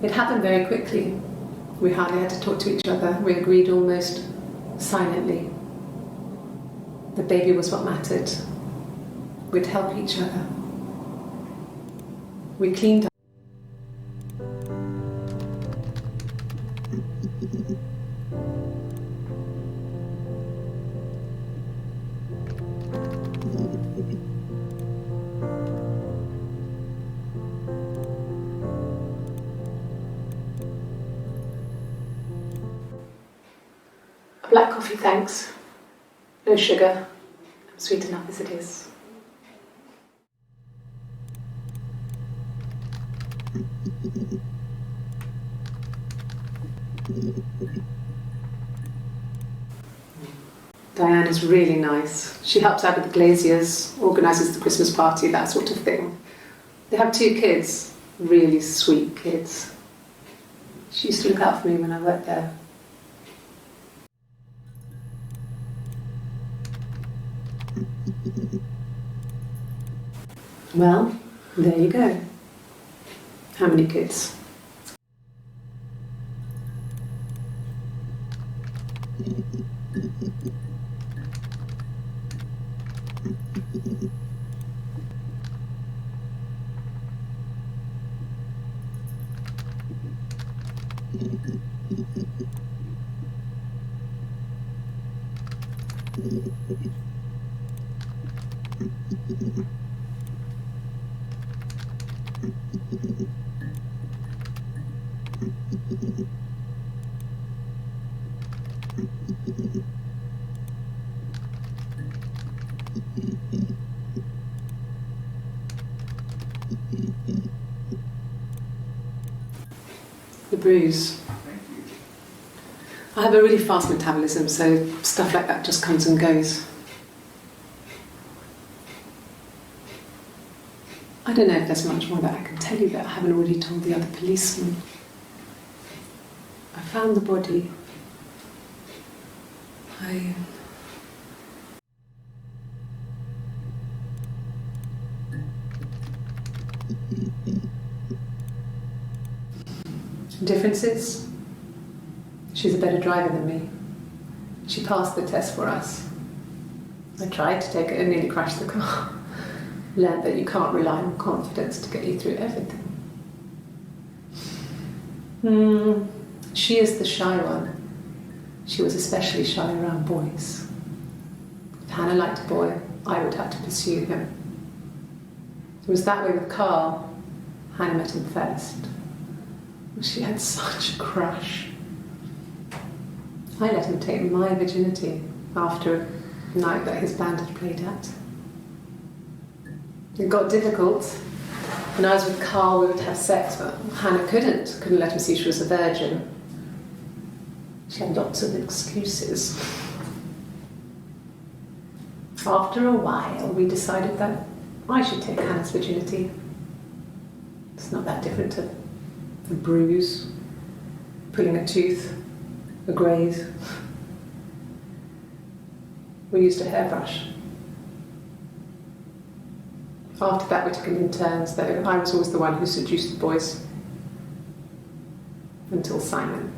It happened very quickly. We hardly had to talk to each other. We agreed almost silently. The baby was what mattered. We'd help each other. We cleaned up. Black coffee, thanks. No sugar. I'm sweet enough as it is. Diane is really nice. She helps out with the glaziers, organises the Christmas party, that sort of thing. They have 2 kids, really sweet kids. She used to look out for me when I worked there. Well, there you go. How many kids? The bruise. I have a really fast metabolism, so stuff like that just comes and goes. I don't know if there's much more that I can tell you that I haven't already told the other policemen. I found the body. Differences? She's a better driver than me. She passed the test for us. I tried to take it and nearly crashed the car. Learned that you can't rely on confidence to get you through everything. She is the shy one. She was especially shy around boys. If Hannah liked a boy, I would have to pursue him. It was that way with Carl. Hannah met him first. She had such a crush. I let him take my virginity after a night that his band had played at. It got difficult. When I was with Carl, we would have sex, but Hannah couldn't let him see she was a virgin. She had lots of excuses. After a while, we decided that I should take Hannah's virginity. It's not that different to a bruise, pulling a tooth, a graze. We used a hairbrush. After that, we took it in turns, though. I was always the one who seduced the boys. Until Simon.